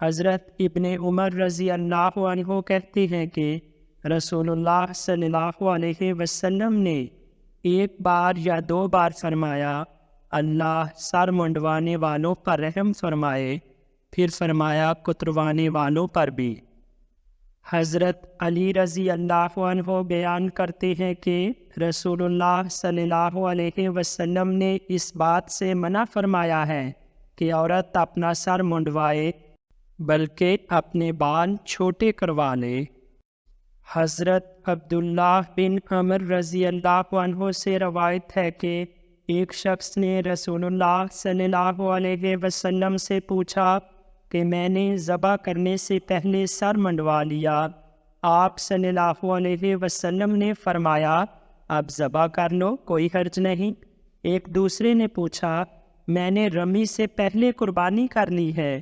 حضرت ابن عمر رضی اللہ عنہ کہتے ہیں کہ رسول اللہ صلی اللہ علیہ وسلم نے ایک بار یا دو بار فرمایا، اللہ سر منڈوانے والوں پر رحم فرمائے، پھر فرمایا کتروانے والوں پر بھی۔ حضرت علی رضی اللہ عنہ بیان کرتے ہیں کہ رسول اللہ صلی اللہ علیہ وسلم نے اس بات سے منع فرمایا ہے کہ عورت اپنا سر منڈوائے بلکہ اپنے بال چھوٹے کروا لے۔ حضرت عبداللہ بن عمر رضی اللہ عنہ سے روایت ہے کہ ایک شخص نے رسول اللہ صلی اللہ علیہ وسلم سے پوچھا کہ میں نے ذبح کرنے سے پہلے سر منڈوا لیا۔ آپ صلی اللہ علیہ وسلم نے فرمایا، اب ذبح کر لو، کوئی حرج نہیں۔ ایک دوسرے نے پوچھا، میں نے رمی سے پہلے قربانی کر لی ہے۔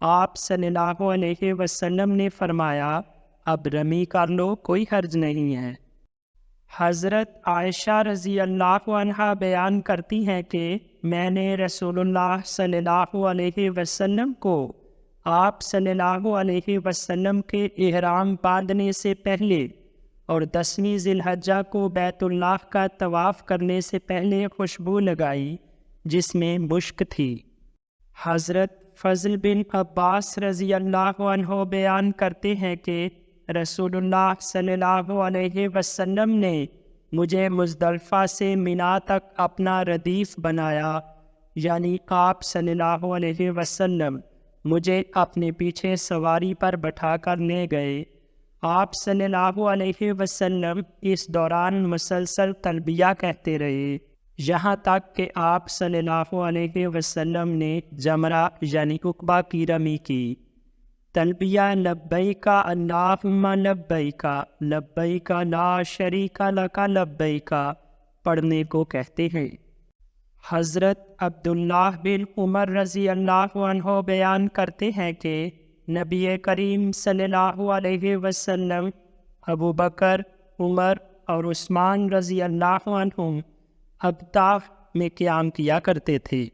آپ صلی اللہ علیہ وسلم نے فرمایا، اب رمی کر لو، کوئی حرج نہیں ہے۔ حضرت عائشہ رضی اللہ عنہا بیان کرتی ہیں کہ میں نے رسول اللہ صلی اللہ علیہ وسلم کو آپ صلی اللہ علیہ وسلم کے احرام باندھنے سے پہلے اور 10ویں ذی الحجہ کو بیت اللہ کا طواف کرنے سے پہلے خوشبو لگائی جس میں مشک تھی۔ حضرت فضل بن عباس رضی اللہ عنہ بیان کرتے ہیں کہ رسول اللہ صلی اللہ علیہ وسلم نے مجھے مزدلفہ سے منا تک اپنا ردیف بنایا، یعنی آپ صلی اللہ علیہ وسلم مجھے اپنے پیچھے سواری پر بٹھا کر لے گئے۔ آپ صلی اللہ علیہ وسلم اس دوران مسلسل تلبیہ کہتے رہے، یہاں تک کہ آپ صلی اللہ علیہ وسلم نے جمرہ یعنی عقبہ کی رمی کی۔ تلبیہ لبیک اللہم لبیک لبیک لا شریک لک لبیک پڑھنے کو کہتے ہیں۔ حضرت عبداللہ بن عمر رضی اللہ عنہ بیان کرتے ہیں کہ نبی کریم صلی اللہ علیہ وسلم ابو بکر، عمر اور عثمان رضی اللہ عنہم ابطاح میں قیام کیا کرتے تھے۔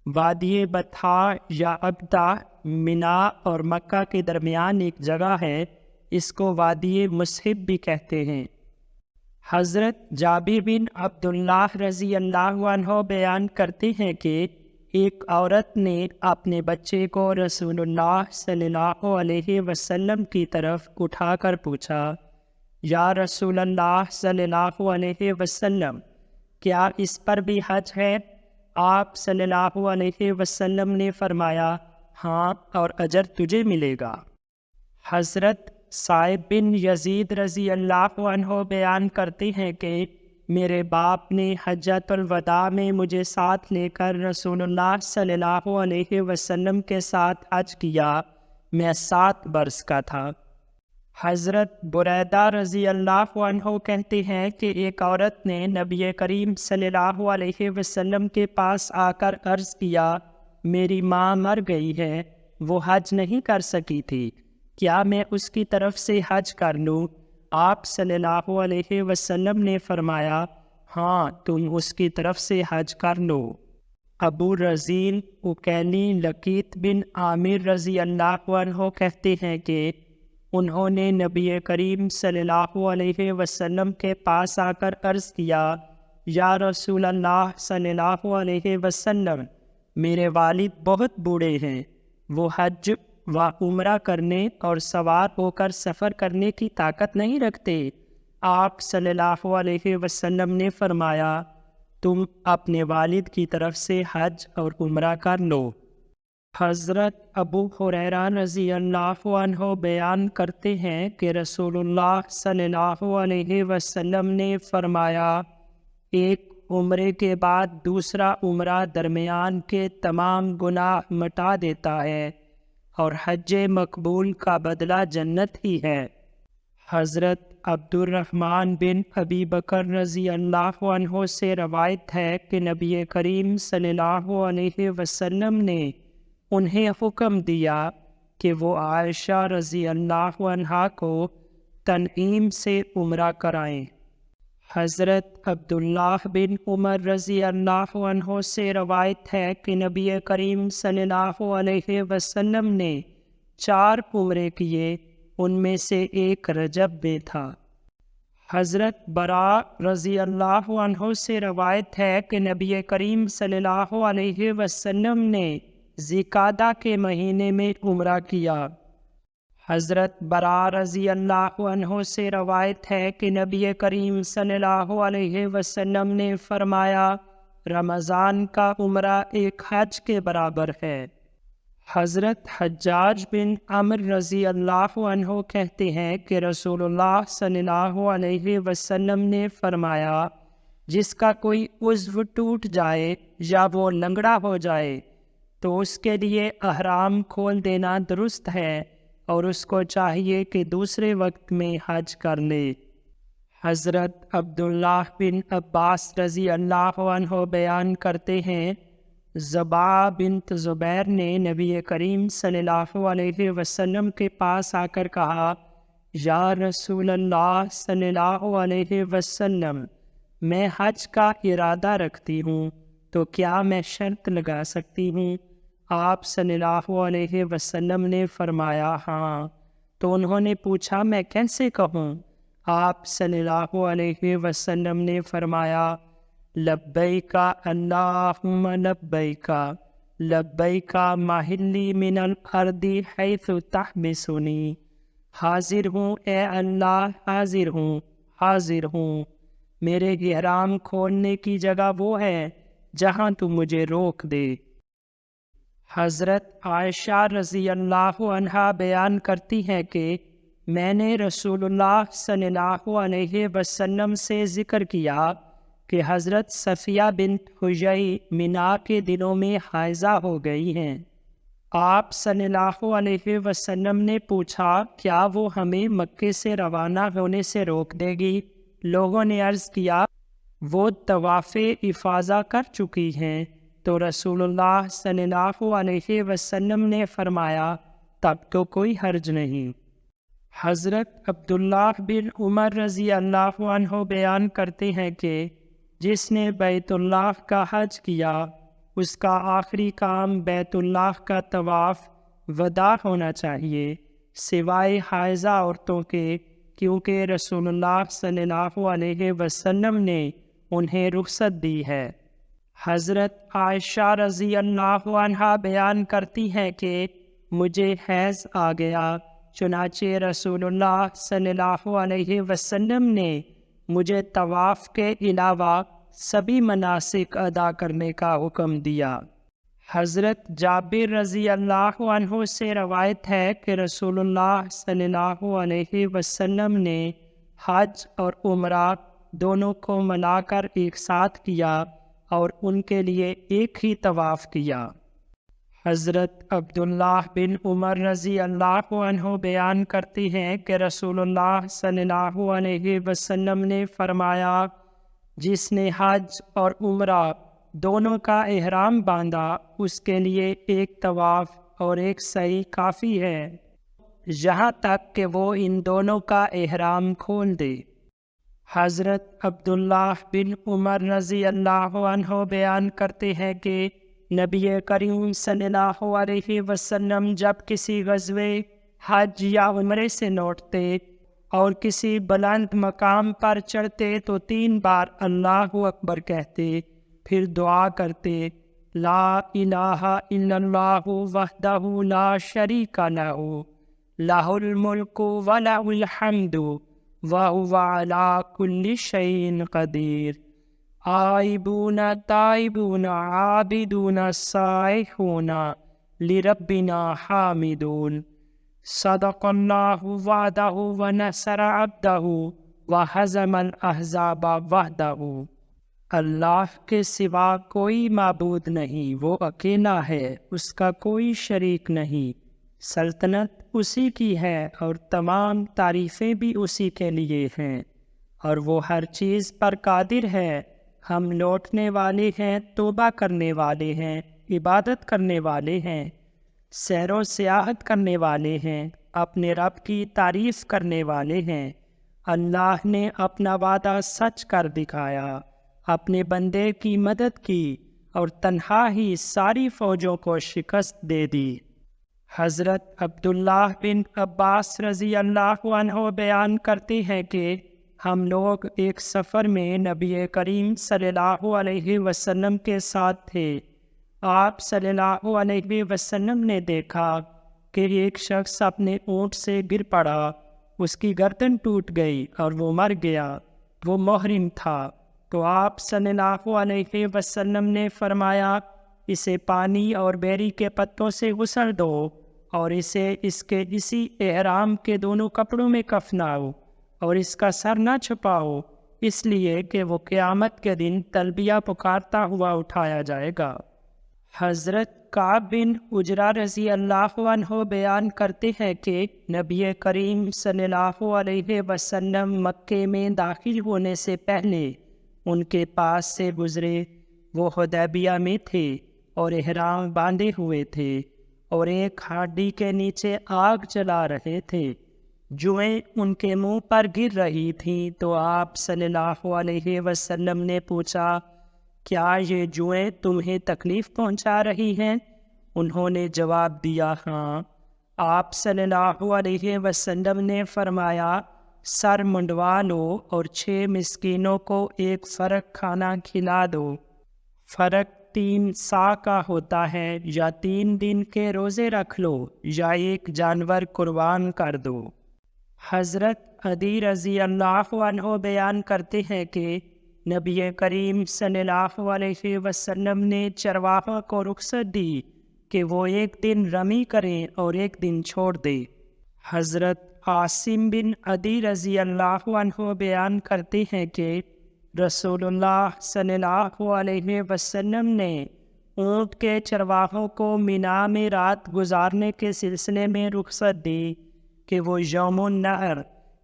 وادی بطحاء یا ابطاح منا اور مکہ کے درمیان ایک جگہ ہے، اس کو وادی مصحب بھی کہتے ہیں۔ حضرت جابر بن عبداللہ رضی اللہ عنہ بیان کرتے ہیں کہ ایک عورت نے اپنے بچے کو رسول اللہ صلی اللہ علیہ وسلم کی طرف اٹھا کر پوچھا، یا رسول اللہ صلی اللہ علیہ وسلم، کیا اس پر بھی حج ہے؟ آپ صلی اللہ علیہ وسلم نے فرمایا، ہاں، اور اجر تجھے ملے گا۔ حضرت صائب بن یزید رضی اللہ عنہ بیان کرتے ہیں کہ میرے باپ نے حجۃ الوداع میں مجھے ساتھ لے کر رسول اللہ صلی اللہ علیہ وسلم کے ساتھ حج کیا۔ میں 7 برس کا تھا۔ حضرت بریدہ رضی اللہ عنہ کہتے ہیں کہ ایک عورت نے نبی کریم صلی اللہ علیہ وسلم کے پاس آ کر عرض کیا، میری ماں مر گئی ہے، وہ حج نہیں کر سکی تھی، کیا میں اس کی طرف سے حج کر لوں؟ آپ صلی اللہ علیہ وسلم نے فرمایا، ہاں، تم اس کی طرف سے حج کر لو۔ ابو رزین اکیلی لقیط بن عامر رضی اللہ عنہ کہتے ہیں کہ انہوں نے نبی کریم صلی اللہ علیہ وسلم کے پاس آ کر عرض کیا، یا رسول اللہ صلی اللہ علیہ وسلم، میرے والد بہت بوڑھے ہیں، وہ حج و عمرہ کرنے اور سوار ہو کر سفر کرنے کی طاقت نہیں رکھتے۔ آپ صلی اللہ علیہ وسلم نے فرمایا، تم اپنے والد کی طرف سے حج اور عمرہ کر لو۔ حضرت ابو ہریرہ رضی اللہ عنہ بیان کرتے ہیں کہ رسول اللہ صلی اللہ علیہ وسلم نے فرمایا، ایک عمرے کے بعد دوسرا عمرہ درمیان کے تمام گناہ مٹا دیتا ہے، اور حج مقبول کا بدلہ جنت ہی ہے۔ حضرت عبد الرحمن بن ابی بکر رضی اللہ عنہ سے روایت ہے کہ نبی کریم صلی اللہ علیہ وسلم نے انہیں حکم دیا کہ وہ عائشہ رضی اللہ عنہا کو تنعیم سے عمرہ کرائیں۔ حضرت عبداللہ بن عمر رضی اللہ عنہ سے روایت ہے کہ نبی کریم صلی اللہ علیہ وسلم نے 4 عمرے کیے، ان میں سے ایک رجب میں تھا۔ حضرت براء رضی اللہ عنہ سے روایت ہے کہ نبی کریم صلی اللہ علیہ وسلم نے ذی-قعدہ کے مہینے میں عمرہ کیا۔ حضرت براء رضی اللہ عنہ سے روایت ہے کہ نبی کریم صلی اللہ علیہ وسلم نے فرمایا، رمضان کا عمرہ ایک حج کے برابر ہے۔ حضرت حجاج بن عمرو رضی اللہ عنہ کہتے ہیں کہ رسول اللہ صلی اللہ علیہ وسلم نے فرمایا، جس کا کوئی عضو ٹوٹ جائے یا وہ لنگڑا ہو جائے تو اس کے لیے احرام کھول دینا درست ہے، اور اس کو چاہیے کہ دوسرے وقت میں حج کر لے۔ حضرت عبداللہ بن عباس رضی اللہ عنہ بیان کرتے ہیں، زبا بنت زبیر نے نبی کریم صلی اللہ علیہ وسلم کے پاس آ کر کہا، یا رسول اللہ صلی اللہ علیہ وسلم، میں حج کا ارادہ رکھتی ہوں، تو کیا میں شرط لگا سکتی ہوں؟ آپ صلی اللہ علیہ وسلم نے فرمایا، ہاں۔ تو انہوں نے پوچھا، میں کیسے کہوں؟ آپ صلی اللہ علیہ وسلم نے فرمایا، لبیک اللہم لبیک، لبیک محلی من الارض حیث تحبسنی، حاضر ہوں اے اللہ، حاضر ہوں، حاضر ہوں، میرے احرام کھولنے کی جگہ وہ ہے جہاں تو مجھے روک دے۔ حضرت عائشہ رضی اللہ عنہا بیان کرتی ہیں کہ میں نے رسول اللہ صلی اللہ علیہ وسلم سے ذکر کیا کہ حضرت صفیہ بنت حیی مینا کے دنوں میں حائضہ ہو گئی ہیں۔ آپ صلی اللہ علیہ وسلم نے پوچھا، کیا وہ ہمیں مکے سے روانہ ہونے سے روک دے گی؟ لوگوں نے عرض کیا، وہ طواف افاضہ کر چکی ہیں۔ تو رسول اللہ صلی اللہ علیہ وسلم نے فرمایا، تب تو کوئی حرج نہیں۔ حضرت عبداللہ بن عمر رضی اللہ عنہ بیان کرتے ہیں کہ جس نے بیت اللہ کا حج کیا، اس کا آخری کام بیت اللہ کا طواف وداع ہونا چاہیے۔ سوائے حائضہ عورتوں کے، کیونکہ رسول اللہ صلی اللہ علیہ وسلم نے انہیں رخصت دی ہے۔ حضرت عائشہ رضی اللہ عنہا بیان کرتی ہیں کہ مجھے حیض آ گیا، چنانچہ رسول اللہ صلی اللہ علیہ وسلم نے مجھے طواف کے علاوہ سبھی مناسک ادا کرنے کا حکم دیا۔ حضرت جابر رضی اللہ عنہ سے روایت ہے کہ رسول اللہ صلی اللہ علیہ وسلم نے حج اور عمرہ دونوں کو ملا کر ایک ساتھ کیا اور ان کے لیے ایک ہی طواف کیا۔ حضرت عبداللہ بن عمر رضی اللہ عنہ بیان کرتی ہیں کہ رسول اللہ صلی اللہ علیہ وسلم نے فرمایا، جس نے حج اور عمرہ دونوں کا احرام باندھا اس کے لیے ایک طواف اور ایک سعی کافی ہے، یہاں تک کہ وہ ان دونوں کا احرام کھول دے۔ حضرت عبداللہ بن عمر رضی اللہ عنہ بیان کرتے ہیں کہ نبی کریم صلی اللہ علیہ وسلم جب کسی غزوے حج یا عمرے سے لوٹتے اور کسی بلند مقام پر چڑھتے تو 3 بار اللہ اکبر کہتے، پھر دعا کرتے، لا الہ الا اللہ وحدہ لا شریک لہ، لہ الملک ولہ الحمد وہو علی کل شیء قدیر، آئبون تائبون عابدون سائحون لربنا حامدون، صدق اللہ وعدہ ونصر عبدہ وہزم الاحزاب وحدہ۔ اللہ کے سوا کوئی معبود نہیں، وہ اکیلا ہے، اس کا کوئی شریک نہیں، سلطنت اسی کی ہے اور تمام تعریفیں بھی اسی کے لیے ہیں، اور وہ ہر چیز پر قادر ہے۔ ہم لوٹنے والے ہیں، توبہ کرنے والے ہیں، عبادت کرنے والے ہیں، سیر و سیاحت کرنے والے ہیں، اپنے رب کی تعریف کرنے والے ہیں۔ اللہ نے اپنا وعدہ سچ کر دکھایا، اپنے بندے کی مدد کی اور تنہا ہی ساری فوجوں کو شکست دے دی۔ حضرت عبداللہ بن عباس رضی اللہ عنہ بیان کرتے ہیں کہ ہم لوگ ایک سفر میں نبی کریم صلی اللہ علیہ وسلم کے ساتھ تھے۔ آپ صلی اللہ علیہ وسلم نے دیکھا کہ ایک شخص اپنے اونٹ سے گر پڑا، اس کی گردن ٹوٹ گئی اور وہ مر گیا، وہ محرم تھا۔ تو آپ صلی اللہ علیہ وسلم نے فرمایا، اسے پانی اور بیری کے پتوں سے غسل دو اور اسے اس کے اسی احرام کے دونوں کپڑوں میں کفناؤ اور اس کا سر نہ چھپاؤ، اس لیے کہ وہ قیامت کے دن تلبیہ پکارتا ہوا اٹھایا جائے گا۔ حضرت کعب بن عجرہ رضی اللہ عنہ بیان کرتے ہیں کہ نبی کریم صلی اللہ علیہ وسلم مکے میں داخل ہونے سے پہلے ان کے پاس سے گزرے۔ وہ حدیبیہ میں تھے اور احرام باندھے ہوئے تھے اور ایک ہاڈی کے نیچے آگ جلا رہے تھے۔ جوئیں ان کے منہ پر گر رہی تھیں تو آپ صلی اللہ علیہ وسلم نے پوچھا، کیا یہ جوئیں تمہیں تکلیف پہنچا رہی ہیں؟ انہوں نے جواب دیا، ہاں۔ آپ صلی اللہ علیہ وسلم نے فرمایا، سر منڈوا لو اور 6 مسکینوں کو ایک فرق کھانا کھلا دو۔ فرق 3 سا کا ہوتا ہے، یا 3 دن کے روزے رکھ لو یا ایک جانور قربان کر دو۔ حضرت عدی رضی اللہ عنہ بیان کرتے ہیں کہ نبی کریم صلی اللہ علیہ وسلم نے چرواہوں کو رخصت دی کہ وہ ایک دن رمی کریں اور ایک دن چھوڑ دیں۔ حضرت عاصم بن عدی رضی اللہ عنہ بیان کرتے ہیں کہ رسول اللہ صلی اللہ علیہ وسلم نے اونٹ کے چرواہوں کو مینا میں رات گزارنے کے سلسلے میں رخصت دی کہ وہ یوم النحر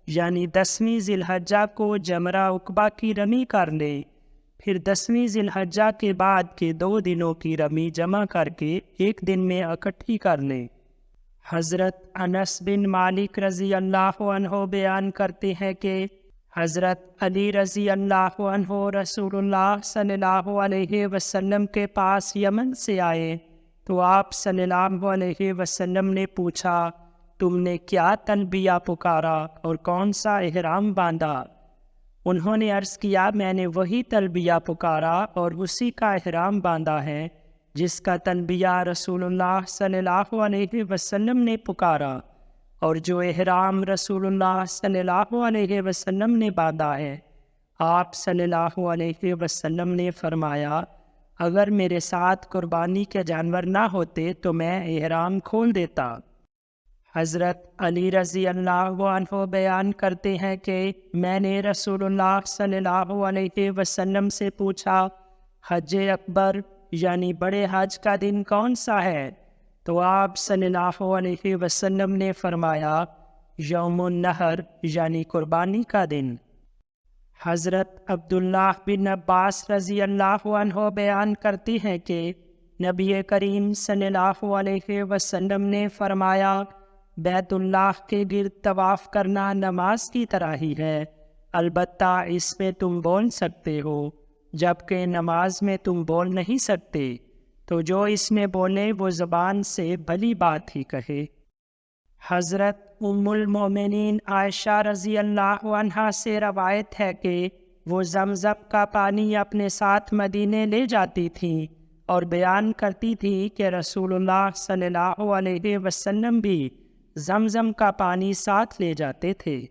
یعنی 10ویں ذی الحجہ کو جمرہ عقبہ کی رمی کر لیں، پھر 10ویں ذی الحجہ کے بعد کے 2 دنوں کی رمی جمع کر کے ایک دن میں اکٹھی کر لیں۔ حضرت انس بن مالک رضی اللہ عنہ بیان کرتے ہیں کہ حضرت علی رضی اللہ عنہ رسول اللہ صلی اللہ علیہ وسلم کے پاس یمن سے آئے تو آپ صلی اللہ علیہ وسلم نے پوچھا تم نے کیا تلبیہ پکارا اور کون سا احرام باندھا؟ انہوں نے عرض کیا میں نے وہی تلبیہ پکارا اور اسی کا احرام باندھا ہے جس کا تلبیہ رسول اللہ صلی اللہ علیہ وسلم نے پکارا اور جو احرام رسول اللہ صلی اللہ علیہ وسلم نے باندھا ہے۔ آپ صلی اللہ علیہ وسلم نے فرمایا اگر میرے ساتھ قربانی کے جانور نہ ہوتے تو میں احرام کھول دیتا۔ حضرت علی رضی اللہ عنہ بیان کرتے ہیں کہ میں نے رسول اللہ صلی اللہ علیہ وسلم سے پوچھا حج اکبر یعنی بڑے حج کا دن کون سا ہے؟ تو آپ صلی اللہ علیہ وسلم نے فرمایا یوم النحر یعنی قربانی کا دن۔ حضرت عبداللہ بن عباس رضی اللہ عنہ بیان کرتے ہیں کہ نبی کریم صلی اللہ علیہ وسلم نے فرمایا بیت اللہ کے گرد طواف کرنا نماز کی طرح ہی ہے، البتہ اس میں تم بول سکتے ہو، جبکہ نماز میں تم بول نہیں سکتے، تو جو اس میں بولے وہ زبان سے بھلی بات ہی کہے۔ حضرت ام المومنین عائشہ رضی اللہ عنہا سے روایت ہے کہ وہ زمزم کا پانی اپنے ساتھ مدینے لے جاتی تھیں اور بیان کرتی تھی کہ رسول اللہ صلی اللہ علیہ وسلم بھی زمزم کا پانی ساتھ لے جاتے تھے۔